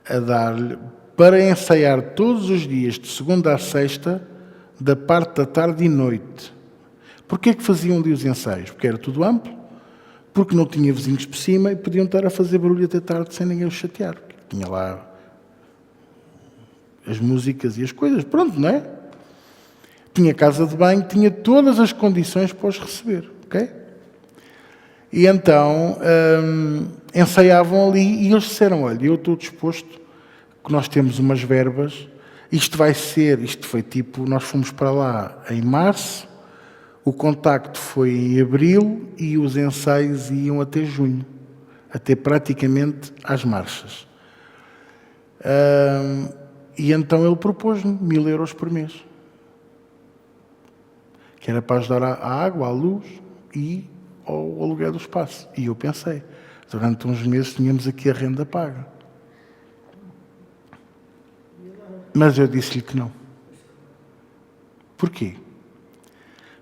a dar-lhe para ensaiar todos os dias, de segunda a sexta, da parte da tarde e noite. Porquê que faziam ali os ensaios? Porque era tudo amplo, porque não tinha vizinhos por cima e podiam estar a fazer barulho até tarde sem ninguém os chatear. Tinha lá as músicas e as coisas, pronto, não é? Tinha casa de banho, tinha todas as condições para os receber, ok? E então ensaiavam ali e eles disseram: olha, eu estou disposto, que nós temos umas verbas, isto foi tipo, nós fomos para lá em março, o contacto foi em abril e os ensaios iam até junho, até praticamente às marchas. E então ele propôs-me 1.000 euros por mês, que era para ajudar à água, à luz e ao aluguel do espaço. E eu pensei, durante uns meses tínhamos aqui a renda paga. Mas eu disse-lhe que não. Porquê?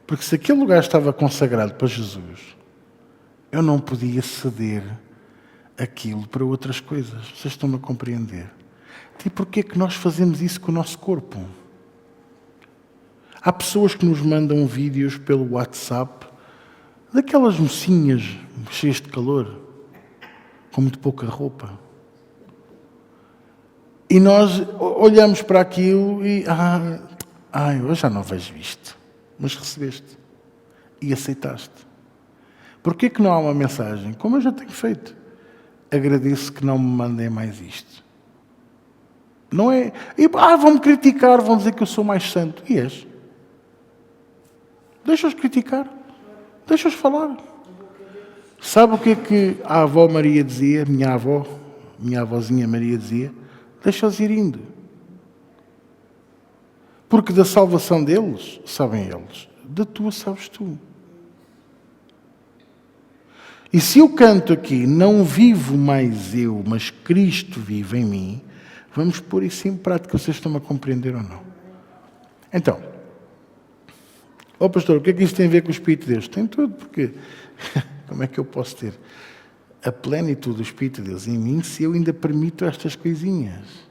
Porque se aquele lugar estava consagrado para Jesus, eu não podia ceder aquilo para outras coisas. Vocês estão-me a compreender? E porquê é que nós fazemos isso com o nosso corpo? Há pessoas que nos mandam vídeos pelo WhatsApp daquelas mocinhas cheias de calor, com muito pouca roupa. E nós olhamos para aquilo e... eu já não vejo isto. Mas recebeste. E aceitaste. Porquê que não há uma mensagem? Como eu já tenho feito. Agradeço que não me mandem mais isto. Não é... vão-me criticar, vão dizer que eu sou mais santo. E és. Deixa-os criticar. Deixa-os falar. Sabe o que a avó Maria dizia? Minha avózinha Maria dizia? Deixa-os ir indo. Porque da salvação deles, sabem eles, da tua sabes tu. E se eu canto aqui, não vivo mais eu, mas Cristo vive em mim, vamos pôr isso em prática. Vocês estão a compreender ou não? Então, pastor, o que é que isso tem a ver com o Espírito de Deus? Tem tudo, porque como é que eu posso ter a plenitude do Espírito de Deus em mim se eu ainda permito estas coisinhas?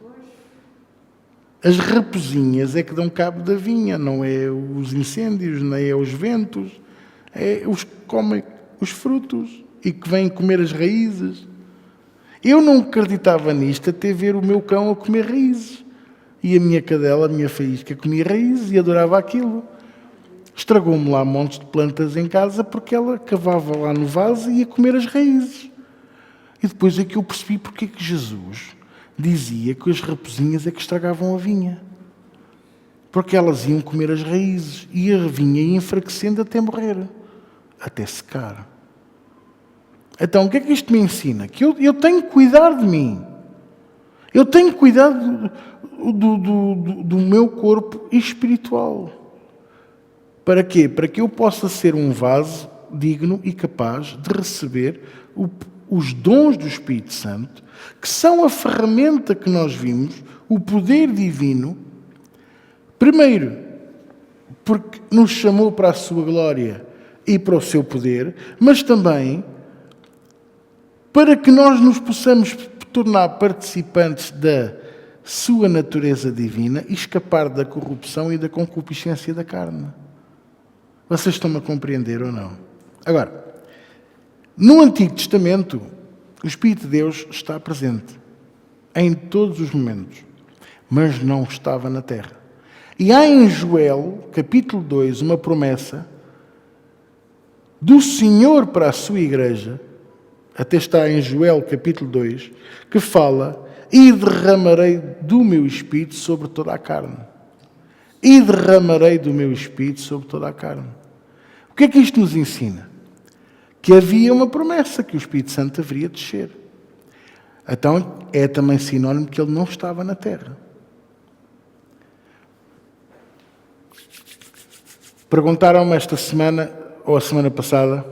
As raposinhas é que dão cabo da vinha, não é os incêndios, nem é os ventos, é os que comem os frutos e que vêm comer as raízes. Eu não acreditava nisto até ver o meu cão a comer raízes. E a minha cadela, a minha faísca, comia raízes e adorava aquilo. Estragou-me lá montes de plantas em casa porque ela cavava lá no vaso e ia comer as raízes. E depois é que eu percebi porque é que Jesus dizia que as raposinhas é que estragavam a vinha. Porque elas iam comer as raízes e a vinha ia enfraquecendo até morrer, até secar. Então, o que é que isto me ensina? Que eu tenho que cuidar de mim. Eu tenho que cuidar do meu corpo espiritual. Para quê? Para que eu possa ser um vaso digno e capaz de receber os dons do Espírito Santo, que são a ferramenta que nós vimos, o poder divino, primeiro, porque nos chamou para a sua glória e para o seu poder, mas também para que nós nos possamos tornar participantes da sua natureza divina e escapar da corrupção e da concupiscência da carne. Vocês estão-me a compreender ou não? Agora, no Antigo Testamento, o Espírito de Deus está presente em todos os momentos, mas não estava na terra. E há em Joel, capítulo 2, uma promessa do Senhor para a sua igreja, até está em Joel, capítulo 2, que fala: e derramarei do meu Espírito sobre toda a carne. E derramarei do meu Espírito sobre toda a carne. O que é que isto nos ensina? Que havia uma promessa que o Espírito Santo haveria de descer. Então é também sinónimo que ele não estava na terra. Perguntaram-me esta semana, ou a semana passada,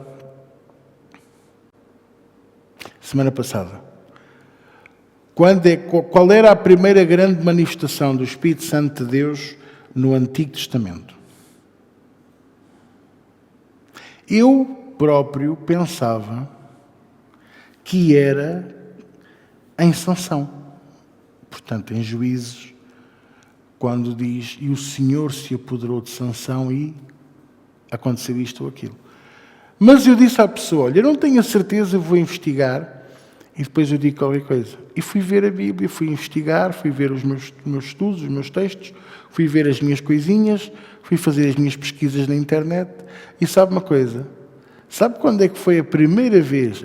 qual era a primeira grande manifestação do Espírito Santo de Deus no Antigo Testamento? Eu próprio pensava que era em Sansão, portanto em Juízes, quando diz: e o Senhor se apoderou de Sansão e aconteceu isto ou aquilo. Mas eu disse à pessoa: olha, eu não tenho a certeza, eu vou investigar e depois eu digo qualquer coisa. E fui ver a Bíblia, fui investigar, fui ver os meus estudos, os meus textos, fui ver as minhas coisinhas, fui fazer as minhas pesquisas na internet. E sabe uma coisa? Sabe quando é que foi a primeira vez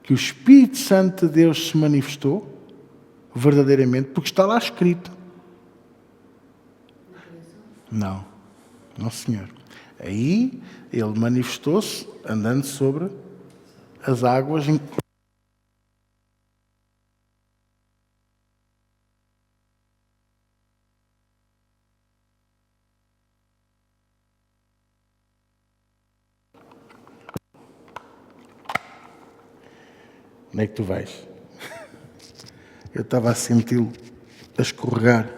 que o Espírito Santo de Deus se manifestou? Verdadeiramente, porque está lá escrito. Não, senhor. Aí ele manifestou-se andando sobre as águas. Onde é que tu vais? Eu estava a senti-lo a escorregar.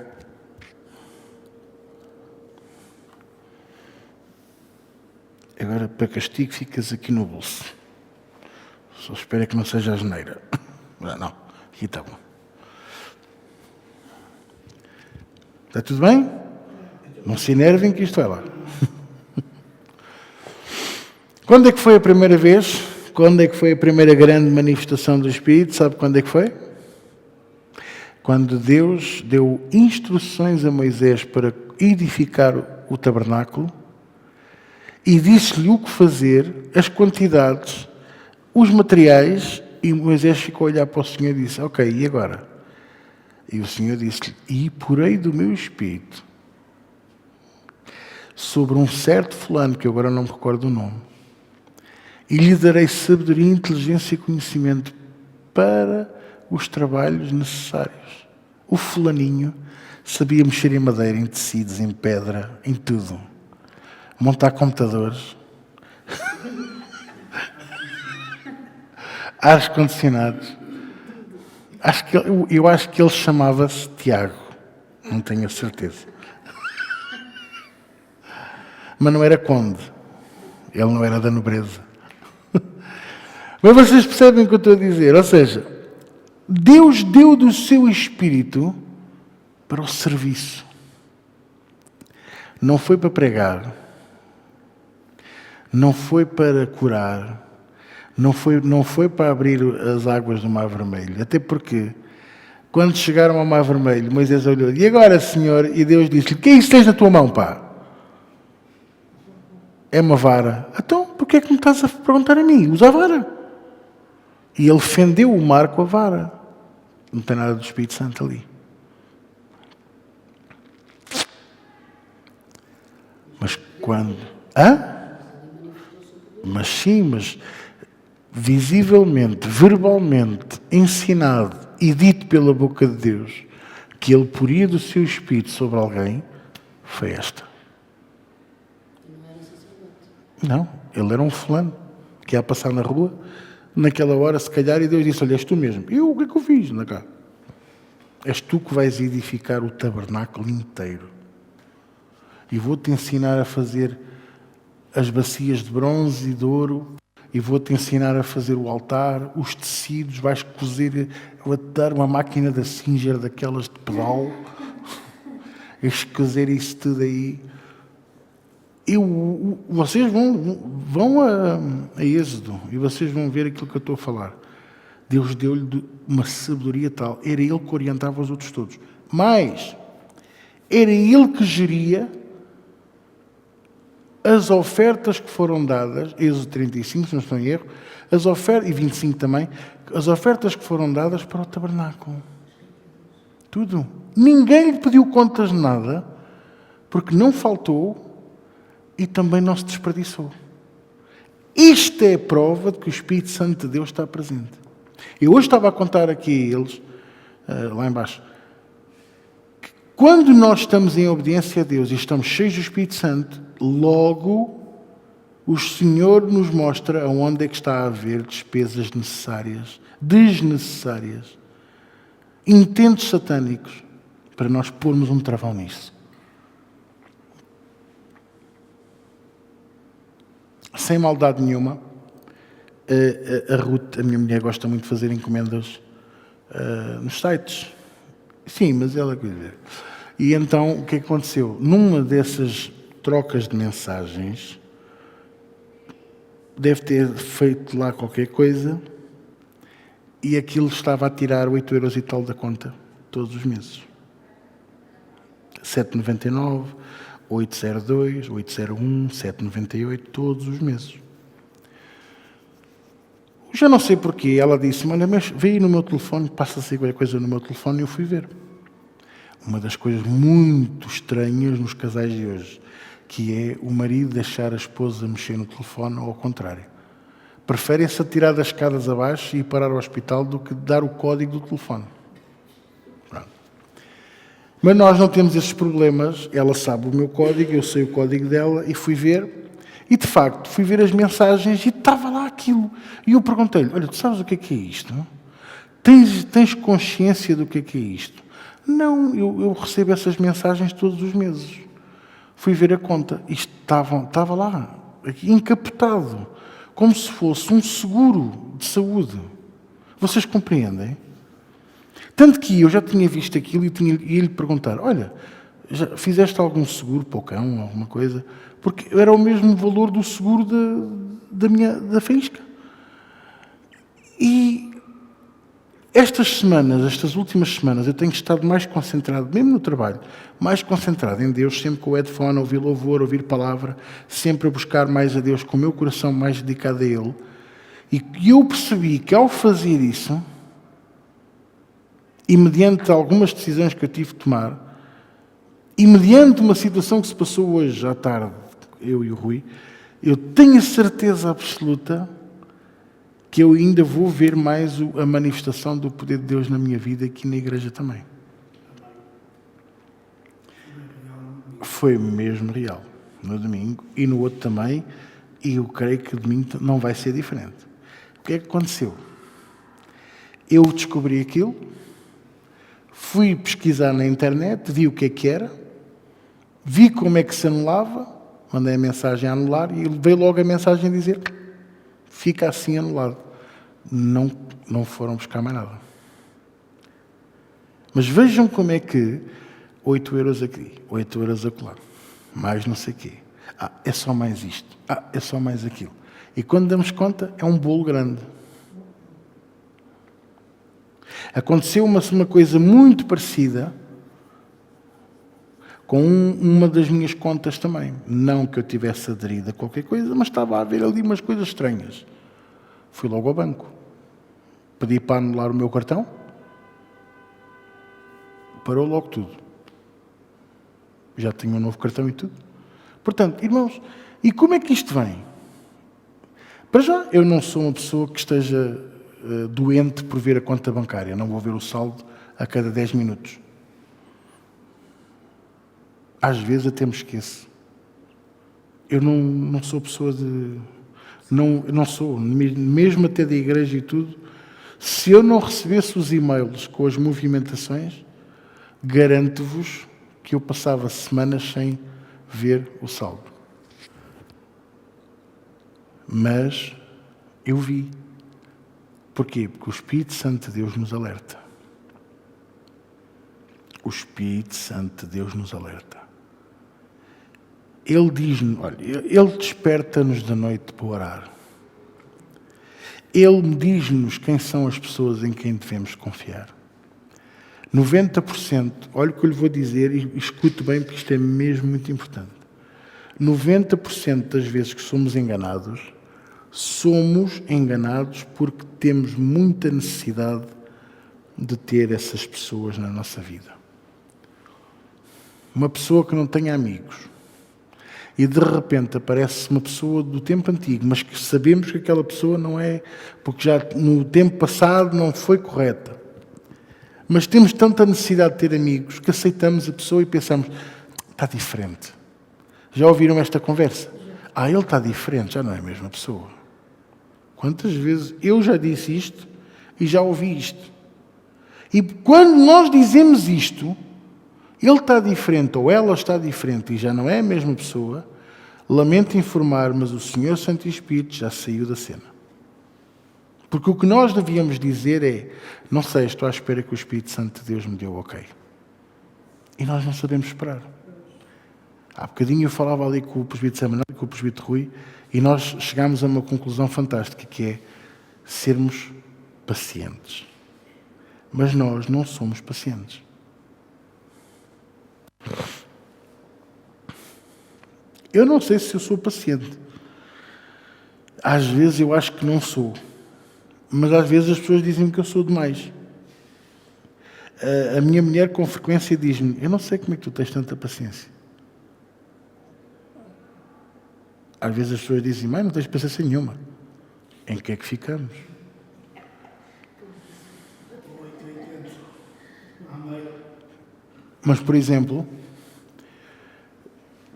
Agora, para castigo, ficas aqui no bolso. Só espero que não seja a geneira. Não, aqui está bom. Está tudo bem? Não se enervem que isto vai lá. Quando é que foi a primeira vez? Quando é que foi a primeira grande manifestação do Espírito? Sabe quando é que foi? Quando Deus deu instruções a Moisés para edificar o tabernáculo e disse-lhe o que fazer, as quantidades, os materiais, e Moisés ficou a olhar para o Senhor e disse: ok, e agora? E o Senhor disse-lhe: e porei do meu Espírito sobre um certo fulano, que eu agora não me recordo o nome, e lhe darei sabedoria, inteligência e conhecimento para os trabalhos necessários. O fulaninho sabia mexer em madeira, em tecidos, em pedra, em tudo. Montar computadores, ar-condicionados. Eu acho que ele chamava-se Tiago, não tenho a certeza. Mas não era conde, ele não era da nobreza. Mas vocês percebem o que eu estou a dizer? Ou seja, Deus deu do seu Espírito para o serviço. Não foi para pregar, não foi para curar, não foi para abrir as águas do Mar Vermelho. Até porque, quando chegaram ao Mar Vermelho, Moisés olhou, e agora, Senhor? E Deus disse-lhe, o que é isso que tens na tua mão, pá? É uma vara. Então, porquê é que me estás a perguntar a mim? Usa a vara. E ele fendeu o mar com a vara. Não tem nada do Espírito Santo ali. Mas quando... Mas sim, mas visivelmente, verbalmente, ensinado e dito pela boca de Deus que ele poria do seu Espírito sobre alguém, foi esta. Não, ele era um fulano que ia passar na rua, naquela hora, se calhar, e Deus disse, olha, és tu mesmo. Eu, o que é que eu fiz? Anda cá. És tu que vais edificar o tabernáculo inteiro. E vou-te ensinar a fazer as bacias de bronze e de ouro, e vou-te ensinar a fazer o altar, os tecidos, vais cozer, vou-te dar uma máquina da Singer, daquelas de pedal, vais cozer isso tudo aí. Vocês vão a Êxodo e vocês vão ver aquilo que eu estou a falar. Deus deu-lhe uma sabedoria tal. Era ele que orientava os outros todos. Mas era ele que geria as ofertas que foram dadas, Êxodo 35, se não estou em erro, as ofertas, e 25 também, as ofertas que foram dadas para o tabernáculo. Tudo. Ninguém lhe pediu contas de nada, porque não faltou e também não se desperdiçou. Isto é a prova de que o Espírito Santo de Deus está presente. Eu hoje estava a contar aqui a eles, lá embaixo, que quando nós estamos em obediência a Deus e estamos cheios do Espírito Santo, logo o Senhor nos mostra aonde é que está a haver despesas necessárias, desnecessárias, intentos satânicos, para nós pormos um travão nisso. Sem maldade nenhuma, a Ruth, a minha mulher, gosta muito de fazer encomendas nos sites. Sim, mas ela quer dizer. E então, o que aconteceu? Numa dessas trocas de mensagens, deve ter feito lá qualquer coisa e aquilo estava a tirar 8 euros e tal da conta, todos os meses. 7,99, 802, 801, 798, todos os meses. Já não sei porquê, ela disse-me, olha, mas veio no meu telefone, passa-se qualquer coisa no meu telefone, e eu fui ver. Uma das coisas muito estranhas nos casais de hoje, que é o marido deixar a esposa mexer no telefone, ou ao contrário. Preferem-se atirar das escadas abaixo e ir parar ao hospital do que dar o código do telefone. Mas nós não temos esses problemas, ela sabe o meu código, eu sei o código dela, e fui ver, e de facto fui ver as mensagens e estava lá aquilo. E eu perguntei-lhe, olha, tu sabes o que é isto? Tens consciência do que é isto? Não, eu recebo essas mensagens todos os meses. Fui ver a conta, isto estava lá, aqui, encapotado, como se fosse um seguro de saúde. Vocês compreendem? Tanto que eu já tinha visto aquilo e ia-lhe perguntar, olha, já fizeste algum seguro para o cão, alguma coisa? Porque era o mesmo valor do seguro da faísca. E estas últimas semanas, eu tenho estado mais concentrado, mesmo no trabalho, mais concentrado em Deus, sempre com o headphone, a ouvir louvor, a ouvir palavra, sempre a buscar mais a Deus, com o meu coração mais dedicado a Ele. E eu percebi que ao fazer isso, e mediante algumas decisões que eu tive de tomar, E mediante uma situação que se passou hoje à tarde, eu e o Rui, eu tenho a certeza absoluta que eu ainda vou ver mais a manifestação do poder de Deus na minha vida aqui na igreja também. Foi mesmo real. No domingo e no outro também. E eu creio que o domingo não vai ser diferente. O que é que aconteceu? Eu descobri aquilo, fui pesquisar na internet, vi o que é que era, vi como é que se anulava, mandei a mensagem a anular e veio logo a mensagem a dizer: fica assim anulado. Não foram buscar mais nada. Mas vejam como é que 8 euros aqui, 8 euros acolá, mais não sei o quê. É só mais isto. É só mais aquilo. E quando damos conta, é um bolo grande. Aconteceu uma coisa muito parecida com uma das minhas contas também. Não que eu tivesse aderido a qualquer coisa, mas estava a haver ali umas coisas estranhas. Fui logo ao banco. Pedi para anular o meu cartão. Parou logo tudo. Já tinha um novo cartão e tudo. Portanto, irmãos, e como é que isto vem? Para já, eu não sou uma pessoa que esteja doente por ver a conta bancária. Não vou ver o saldo a cada 10 minutos. Às vezes até me esqueço. Eu não sou pessoa de... Não sou. Mesmo até da igreja e tudo. Se eu não recebesse os e-mails com as movimentações, garanto-vos que eu passava semanas sem ver o saldo. Mas eu vi. Porquê? Porque o Espírito Santo de Deus nos alerta. O Espírito Santo de Deus nos alerta. Ele diz-nos, olha, Ele desperta-nos da noite para orar. Ele diz-nos quem são as pessoas em quem devemos confiar. 90%, olha o que eu lhe vou dizer e escute bem porque isto é mesmo muito importante. 90% das vezes que somos enganados porque temos muita necessidade de ter essas pessoas na nossa vida. Uma pessoa que não tenha amigos e de repente aparece uma pessoa do tempo antigo, mas que sabemos que aquela pessoa não é, porque já no tempo passado não foi correta. Mas temos tanta necessidade de ter amigos que aceitamos a pessoa e pensamos: está diferente. Já ouviram esta conversa? Ele está diferente, já não é a mesma pessoa. Quantas vezes eu já disse isto e já ouvi isto? E quando nós dizemos isto, ele está diferente ou ela está diferente e já não é a mesma pessoa, lamento informar, mas o Senhor Santo Espírito já saiu da cena. Porque o que nós devíamos dizer é: não sei, estou à espera que o Espírito Santo de Deus me deu ok. E nós não sabemos esperar. Há bocadinho eu falava ali com o presbítero Samuel e com o presbítero Rui e nós chegámos a uma conclusão fantástica, que é sermos pacientes. Mas nós não somos pacientes. Eu não sei se eu sou paciente. Às vezes eu acho que não sou. Mas às vezes as pessoas dizem que eu sou demais. A minha mulher com frequência diz-me: eu não sei como é que tu tens tanta paciência. Às vezes as pessoas dizem: mãe, não tens paciência nenhuma. Em que é que ficamos? Mas, por exemplo,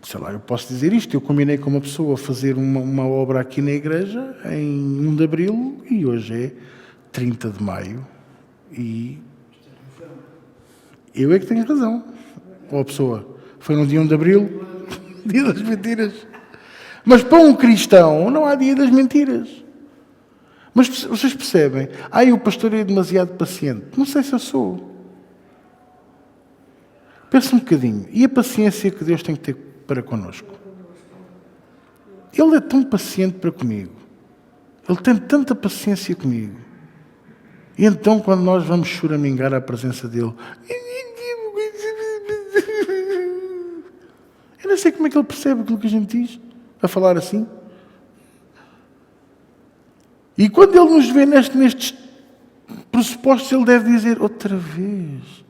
sei lá, eu posso dizer isto: eu combinei com uma pessoa fazer uma obra aqui na igreja em 1 de Abril e hoje é 30 de Maio e eu é que tenho razão. Ou a pessoa foi no dia 1 de Abril, dia das mentiras. Mas para um cristão não há dia das mentiras. Mas vocês percebem? O pastor é demasiado paciente. Não sei se eu sou. Pensa um bocadinho. E a paciência que Deus tem que ter para connosco? Ele é tão paciente para comigo. Ele tem tanta paciência comigo. E então, quando nós vamos choramingar à presença dele, eu não sei como é que ele percebe aquilo que a gente diz, a falar assim. E quando ele nos vê nestes pressupostos, ele deve dizer: outra vez.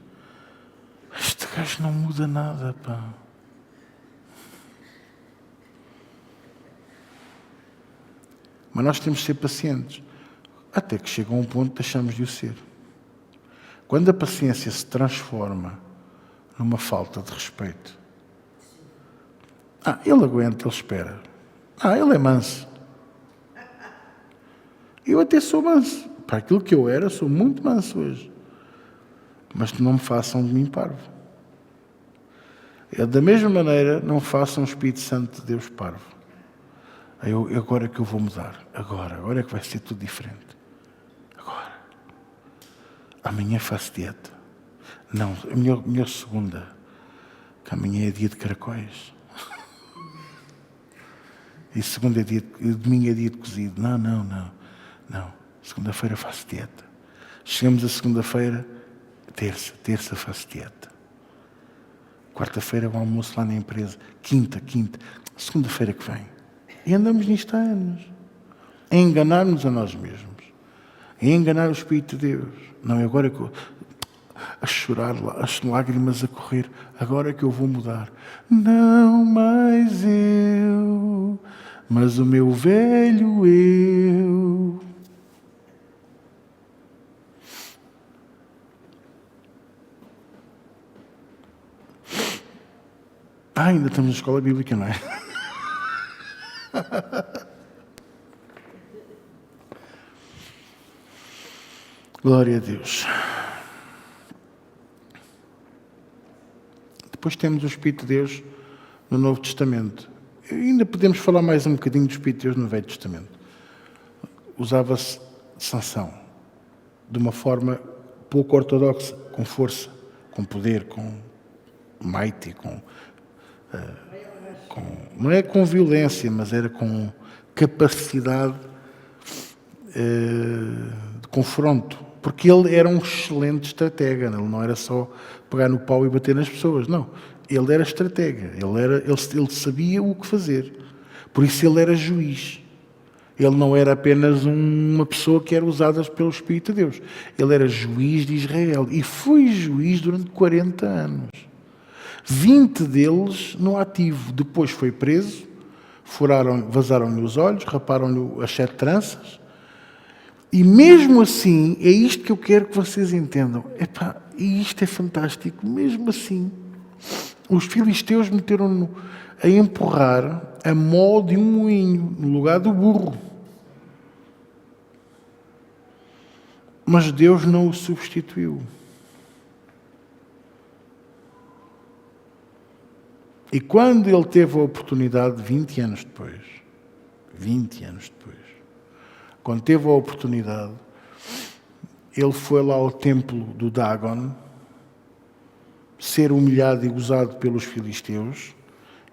Esta Este gajo não muda nada, pá. Mas nós temos de ser pacientes, até que chega a um ponto que deixamos de o ser. Quando a paciência se transforma numa falta de respeito, ele aguenta, ele espera. Ele é manso. Eu até sou manso. Para aquilo que eu era, sou muito manso hoje. Mas não me façam de mim parvo. Da mesma maneira, não façam o Espírito Santo de Deus parvo. Agora é que eu vou mudar. Agora é que vai ser tudo diferente. Agora. Amanhã faço dieta. Não, a minha segunda. Que amanhã é dia de caracóis. E segunda é domingo é dia de cozido. Não. Segunda-feira faço dieta. Chegamos a segunda-feira, terça faço dieta. Quarta-feira o almoço lá na empresa. Quinta. Segunda-feira que vem. E andamos nisto há anos. A enganar-nos a nós mesmos. A enganar o Espírito de Deus. Não é agora que a chorar, as lágrimas a correr. Agora é que eu vou mudar. Não mais eu, mas o meu velho eu. Ainda estamos na escola bíblica, não é? Glória a Deus. Depois temos o Espírito de Deus no Novo Testamento. E ainda podemos falar mais um bocadinho do Espírito de Deus no Velho Testamento. Usava-se Sansão de uma forma pouco ortodoxa, com força, com poder, com might, não é com violência, mas era com capacidade de confronto. Porque ele era um excelente estratega. Ele não era só pegar no pau e bater nas pessoas. Não. Ele era estratega. Ele sabia o que fazer. Por isso ele era juiz. Ele não era apenas uma pessoa que era usada pelo Espírito de Deus. Ele era juiz de Israel. E foi juiz durante 40 anos. 20 deles no ativo. Depois foi preso. Vazaram-lhe os olhos. Raparam-lhe as 7 tranças. E mesmo assim, é isto que eu quero que vocês entendam. E isto é fantástico. Mesmo assim, os filisteus meteram-no a empurrar a mó de um moinho, no lugar do burro. Mas Deus não o substituiu. E quando ele teve a oportunidade, 20 anos depois, quando teve a oportunidade, ele foi lá ao templo do Dagon, ser humilhado e gozado pelos filisteus,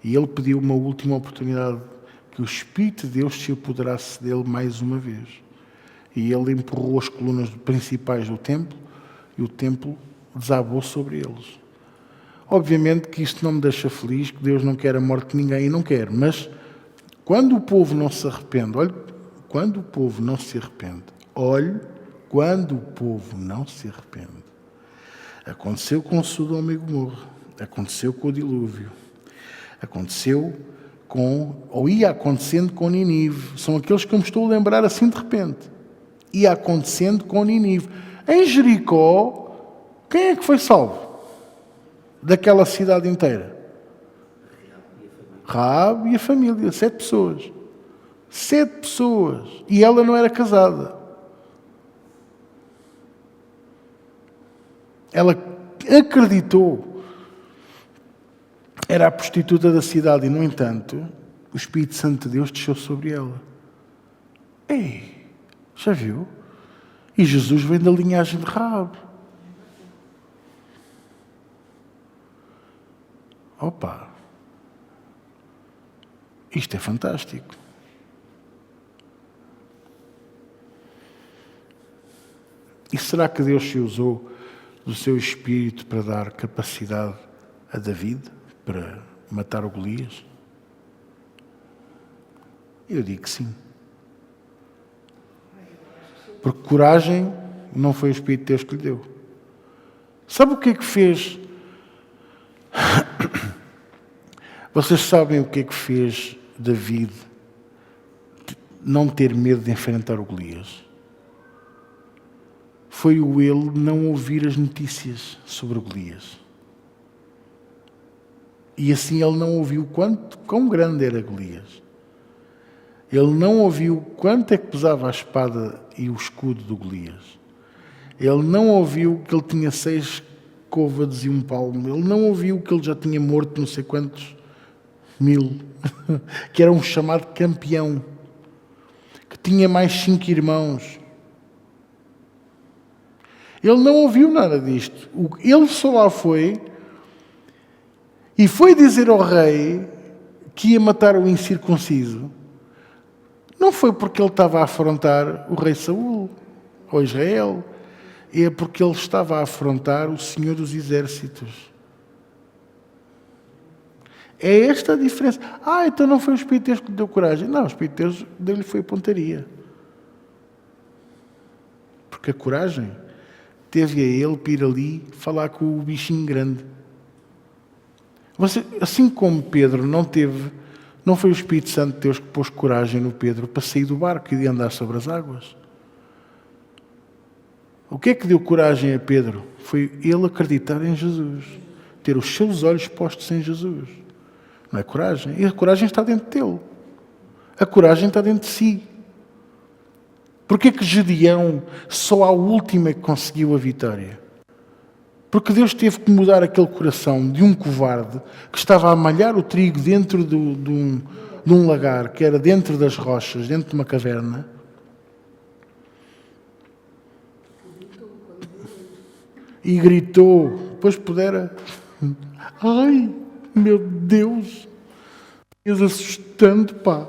e ele pediu uma última oportunidade, que o Espírito de Deus se apoderasse dele mais uma vez. E ele empurrou as colunas principais do templo, e o templo desabou sobre eles. Obviamente que isto não me deixa feliz, que Deus não quer a morte de ninguém, e não quer, mas quando o povo não se arrepende, quando o povo não se arrepende, aconteceu com Sodoma e Gomorra, aconteceu com o dilúvio, ia acontecendo com Nínive. São aqueles que eu me estou a lembrar assim de repente. Ia acontecendo com Nínive. Em Jericó, quem é que foi salvo? Daquela cidade inteira? Raabe e a família, 7 pessoas. 7 pessoas. E ela não era casada. Ela acreditou. Era a prostituta da cidade e, no entanto, o Espírito Santo de Deus desceu sobre ela. Ei, já viu? E Jesus vem da linhagem de Raabe. Opa! Isto é fantástico. E será que Deus se usou do seu Espírito para dar capacidade a David para matar o Golias? Eu digo que sim. Porque coragem não foi o Espírito de Deus que lhe deu. Sabe o que é que fez Vocês sabem o que é que fez David não ter medo de enfrentar o Golias? Foi o ele não ouvir as notícias sobre o Golias. E assim ele não ouviu quão grande era Golias. Ele não ouviu quanto é que pesava a espada e o escudo do Golias. Ele não ouviu que ele tinha 6 côvados e um palmo. Ele não ouviu que ele já tinha morto não sei quantos mil. Que era um chamado campeão. Que tinha mais 5 irmãos. Ele não ouviu nada disto. Ele só lá foi e foi dizer ao rei que ia matar o incircunciso. Não foi porque ele estava a afrontar o rei Saul ou Israel. É porque ele estava a afrontar o Senhor dos Exércitos. É esta a diferença. Então não foi o Espírito de Deus que lhe deu coragem. Não, o Espírito de Deus deu-lhe foi a pontaria. Porque a coragem teve a ele para ir ali falar com o bichinho grande. Assim como Pedro não foi o Espírito Santo de Deus que pôs coragem no Pedro para sair do barco e andar sobre as águas. O que é que deu coragem a Pedro? Foi ele acreditar em Jesus. Ter os seus olhos postos em Jesus. Não é coragem? E a coragem está dentro dele. A coragem está dentro de si. Porquê que Gedeão só à última que conseguiu a vitória? Porque Deus teve que mudar aquele coração de um covarde que estava a malhar o trigo dentro de um lagar, que era dentro das rochas, dentro de uma caverna. E gritou, pois pudera, ai, meu Deus, és assustante, pá.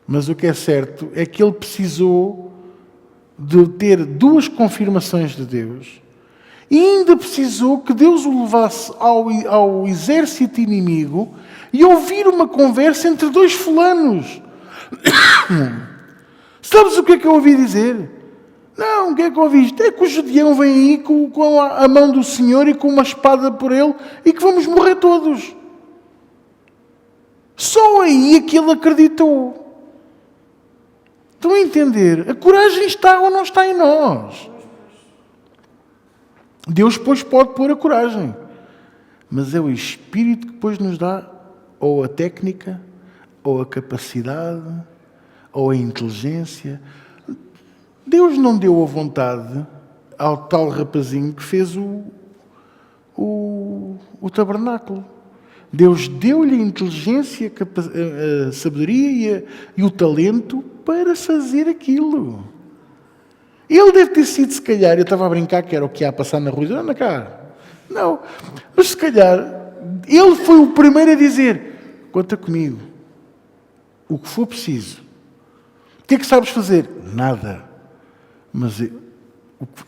Mas o que é certo é que ele precisou de ter 2 confirmações de Deus e ainda precisou que Deus o levasse ao exército inimigo e ouvir uma conversa entre 2 fulanos. Sabes o que é que eu ouvi dizer? Não, o que é que eu ouvi? É que o Gedeão vem aí com a mão do Senhor e com uma espada por ele e que vamos morrer todos. Só aí é que ele acreditou. Estão a entender? A coragem está ou não está em nós. Deus, pois, pode pôr a coragem. Mas é o Espírito que depois nos dá ou a técnica, ou a capacidade, ou a inteligência. Deus não deu a vontade ao tal rapazinho que fez o tabernáculo. Deus deu-lhe a inteligência, a sabedoria e o talento para fazer aquilo. Ele deve ter sido, se calhar, eu estava a brincar que era o que ia passar na rua, anda cá. Não, mas se calhar, ele foi o primeiro a dizer, conta comigo, o que for preciso. O que é que sabes fazer? Nada. Mas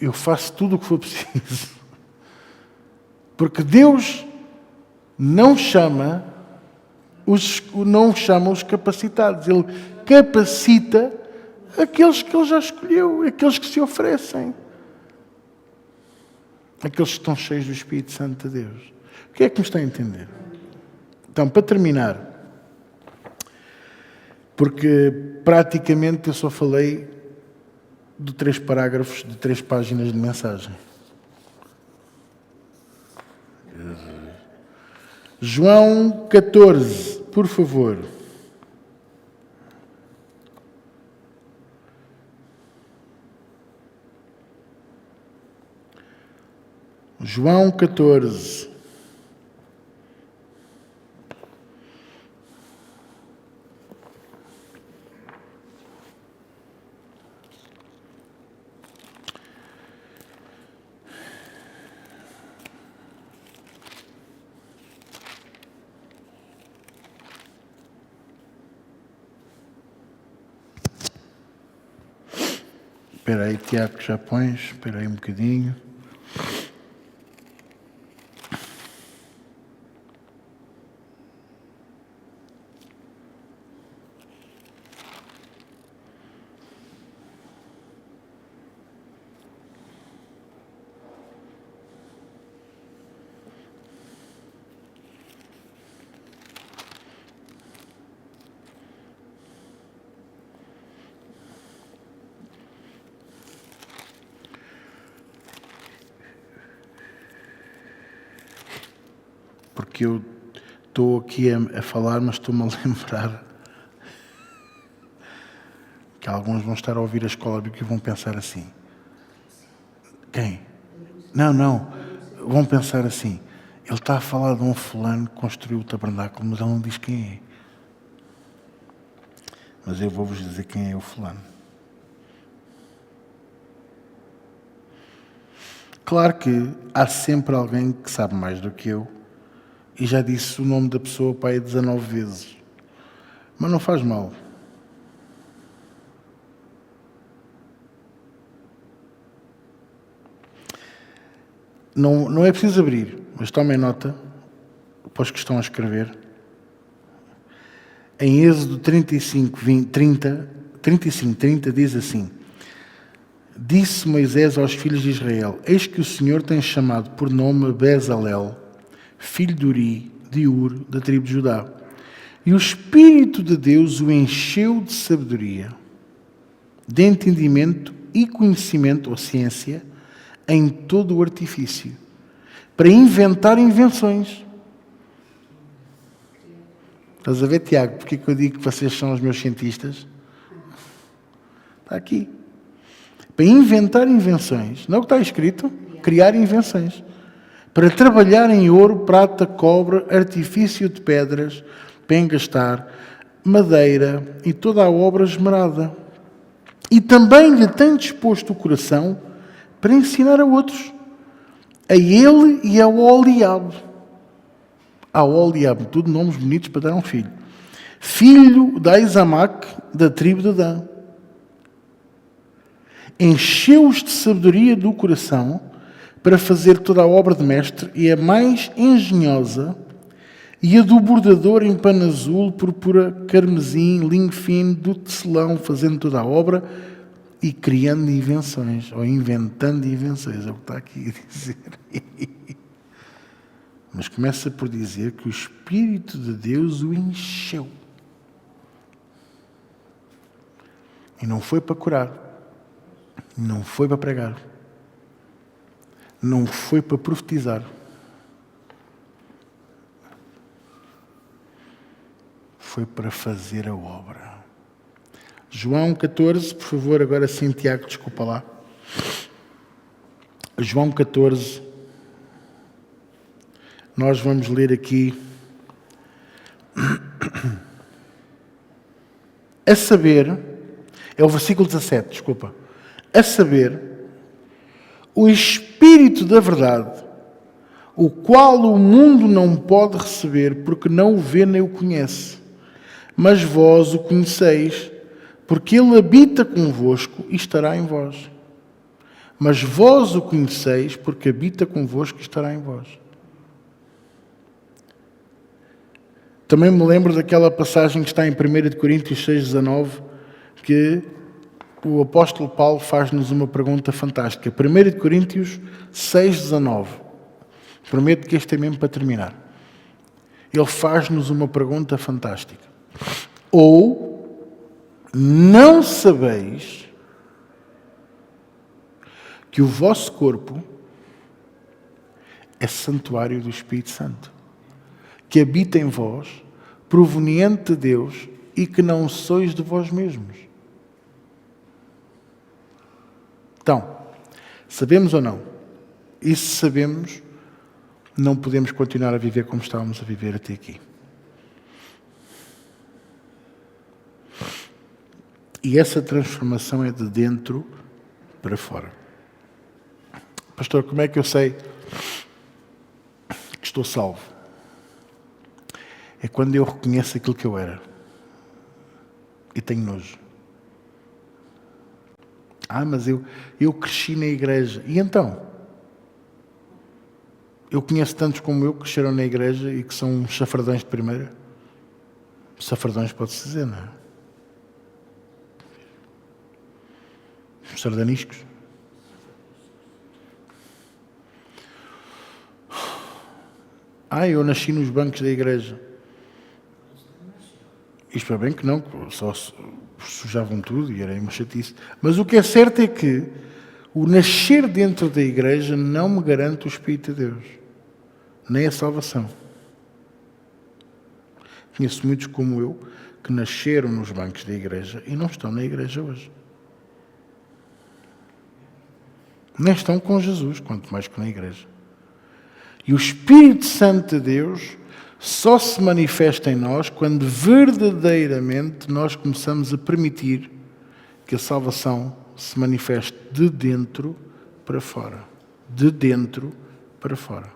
eu faço tudo o que for preciso. Porque Deus não chama os capacitados. Ele capacita aqueles que Ele já escolheu, aqueles que se oferecem. Aqueles que estão cheios do Espírito Santo de Deus. O que é que me está a entender? Então, para terminar, porque praticamente eu só falei de 3 parágrafos, de 3 páginas de mensagem. João 14, por favor. João 14. Espera aí, Tiago, já pões. Espera aí um bocadinho. porque eu estou aqui a falar, mas estou-me a lembrar que alguns vão estar a ouvir a escola bíblica e vão pensar assim. Quem? Não. Vão pensar assim. Ele está a falar de um fulano que construiu o tabernáculo, mas ele não diz quem é. Mas eu vou-vos dizer quem é o fulano. Claro que há sempre alguém que sabe mais do que eu e já disse o nome da pessoa para aí 19 vezes. Mas não faz mal. Não é preciso abrir, mas tomem nota, para os que estão a escrever. Em Êxodo 35:30 diz assim: Disse Moisés aos filhos de Israel: Eis que o Senhor tem chamado por nome Bezalel, filho de Uri, de Ur, da tribo de Judá. E o Espírito de Deus o encheu de sabedoria, de entendimento e conhecimento, ou ciência, em todo o artifício, para inventar invenções. Estás a ver, Tiago, porque é que eu digo que vocês são os meus cientistas? Está aqui. Para inventar invenções. Não é o que está escrito? Criar invenções. Para trabalhar em ouro, prata, cobre, artifício de pedras, para engastar, madeira e toda a obra esmerada. E também lhe tem disposto o coração para ensinar a outros, a ele e ao Oliabe. Ao Oliabe, tudo nomes bonitos para dar um filho. Filho de Aizamaque, da tribo de Dan. Encheu-os de sabedoria do coração para fazer toda a obra de mestre, e a mais engenhosa, e a do bordador em pano azul, púrpura, carmesim, linho fino, do tecelão, fazendo toda a obra e criando invenções, ou inventando invenções, é o que está aqui a dizer. Mas começa por dizer que o Espírito de Deus o encheu. E não foi para curar, não foi para pregar, não foi para profetizar. Foi para fazer a obra. João 14, por favor, agora sim, Tiago, desculpa lá. João 14, nós vamos ler aqui, a saber, é o versículo 17, desculpa, a saber, o Espírito da verdade, o qual o mundo não pode receber, porque não o vê nem o conhece. Mas vós o conheceis, porque ele habita convosco e estará em vós. Mas vós o conheceis, porque habita convosco e estará em vós. Também me lembro daquela passagem que está em 1 Coríntios 6,19, que o apóstolo Paulo faz-nos uma pergunta fantástica. 1 Coríntios 6,19. Prometo que este é mesmo para terminar. Ele faz-nos uma pergunta fantástica. Ou não sabeis que o vosso corpo é santuário do Espírito Santo, que habita em vós, proveniente de Deus, e que não sois de vós mesmos? Então, sabemos ou não? E se sabemos, não podemos continuar a viver como estávamos a viver até aqui. E essa transformação é de dentro para fora. Pastor, como é que eu sei que estou salvo? É quando eu reconheço aquilo que eu era e tenho nojo. Mas eu cresci na igreja. E então? Eu conheço tantos como eu que cresceram na igreja e que são chafardões de primeira. Chafardões pode-se dizer, não é? Sardaniscos. Eu nasci nos bancos da igreja. Isto é bem que não, só sujavam tudo e era uma chatice. Mas o que é certo é que o nascer dentro da igreja não me garante o Espírito de Deus, nem a salvação. Conheço muitos como eu, que nasceram nos bancos da igreja e não estão na igreja hoje. Nem estão com Jesus, quanto mais que na igreja. E o Espírito Santo de Deus só se manifesta em nós quando verdadeiramente nós começamos a permitir que a salvação se manifeste de dentro para fora. De dentro para fora.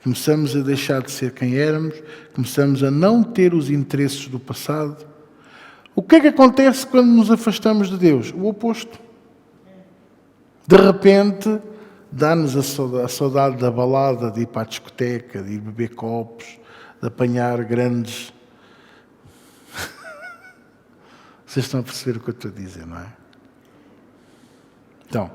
Começamos a deixar de ser quem éramos, começamos a não ter os interesses do passado. O que é que acontece quando nos afastamos de Deus? O oposto. De repente, dá-nos a saudade da balada, de ir para a discoteca, de ir beber copos, de apanhar grandes... Vocês estão a perceber o que eu estou a dizer, não é? Então,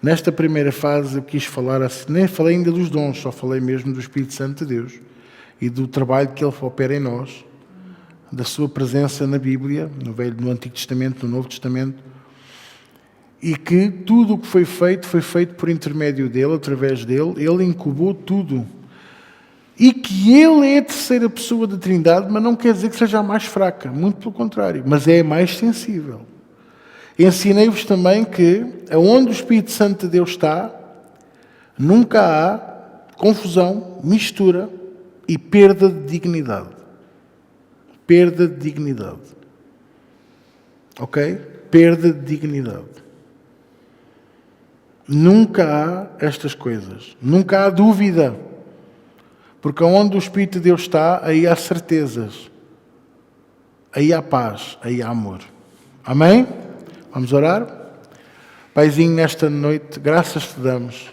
nesta primeira fase eu quis falar, nem falei ainda dos dons, só falei mesmo do Espírito Santo de Deus e do trabalho que Ele opera em nós, da sua presença na Bíblia, no Antigo Testamento, no Novo Testamento, e que tudo o que foi feito por intermédio dele, através dele, ele incubou tudo. E que ele é a terceira pessoa da Trindade, mas não quer dizer que seja a mais fraca, muito pelo contrário, mas é a mais sensível. Ensinei-vos também que, aonde o Espírito Santo de Deus está, nunca há confusão, mistura e perda de dignidade. Perda de dignidade. Ok? Perda de dignidade. Nunca há estas coisas. Nunca há dúvida. Porque onde o Espírito de Deus está, aí há certezas. Aí há paz, aí há amor. Amém? Vamos orar? Paizinho, nesta noite, graças te damos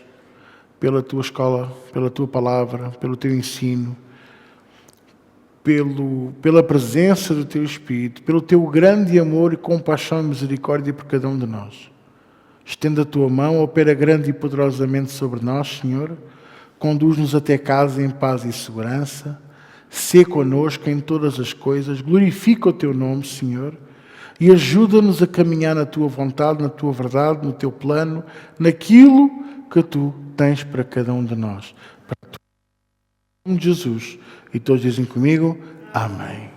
pela tua escola, pela tua palavra, pelo teu ensino, pela presença do teu Espírito, pelo teu grande amor e compaixão e misericórdia por cada um de nós. Estenda a tua mão, opera grande e poderosamente sobre nós, Senhor. Conduz-nos até casa em paz e segurança. Sê conosco em todas as coisas. Glorifica o teu nome, Senhor. E ajuda-nos a caminhar na tua vontade, na tua verdade, no teu plano, naquilo que tu tens para cada um de nós. Para tu, em nome de Jesus. E todos dizem comigo, amém.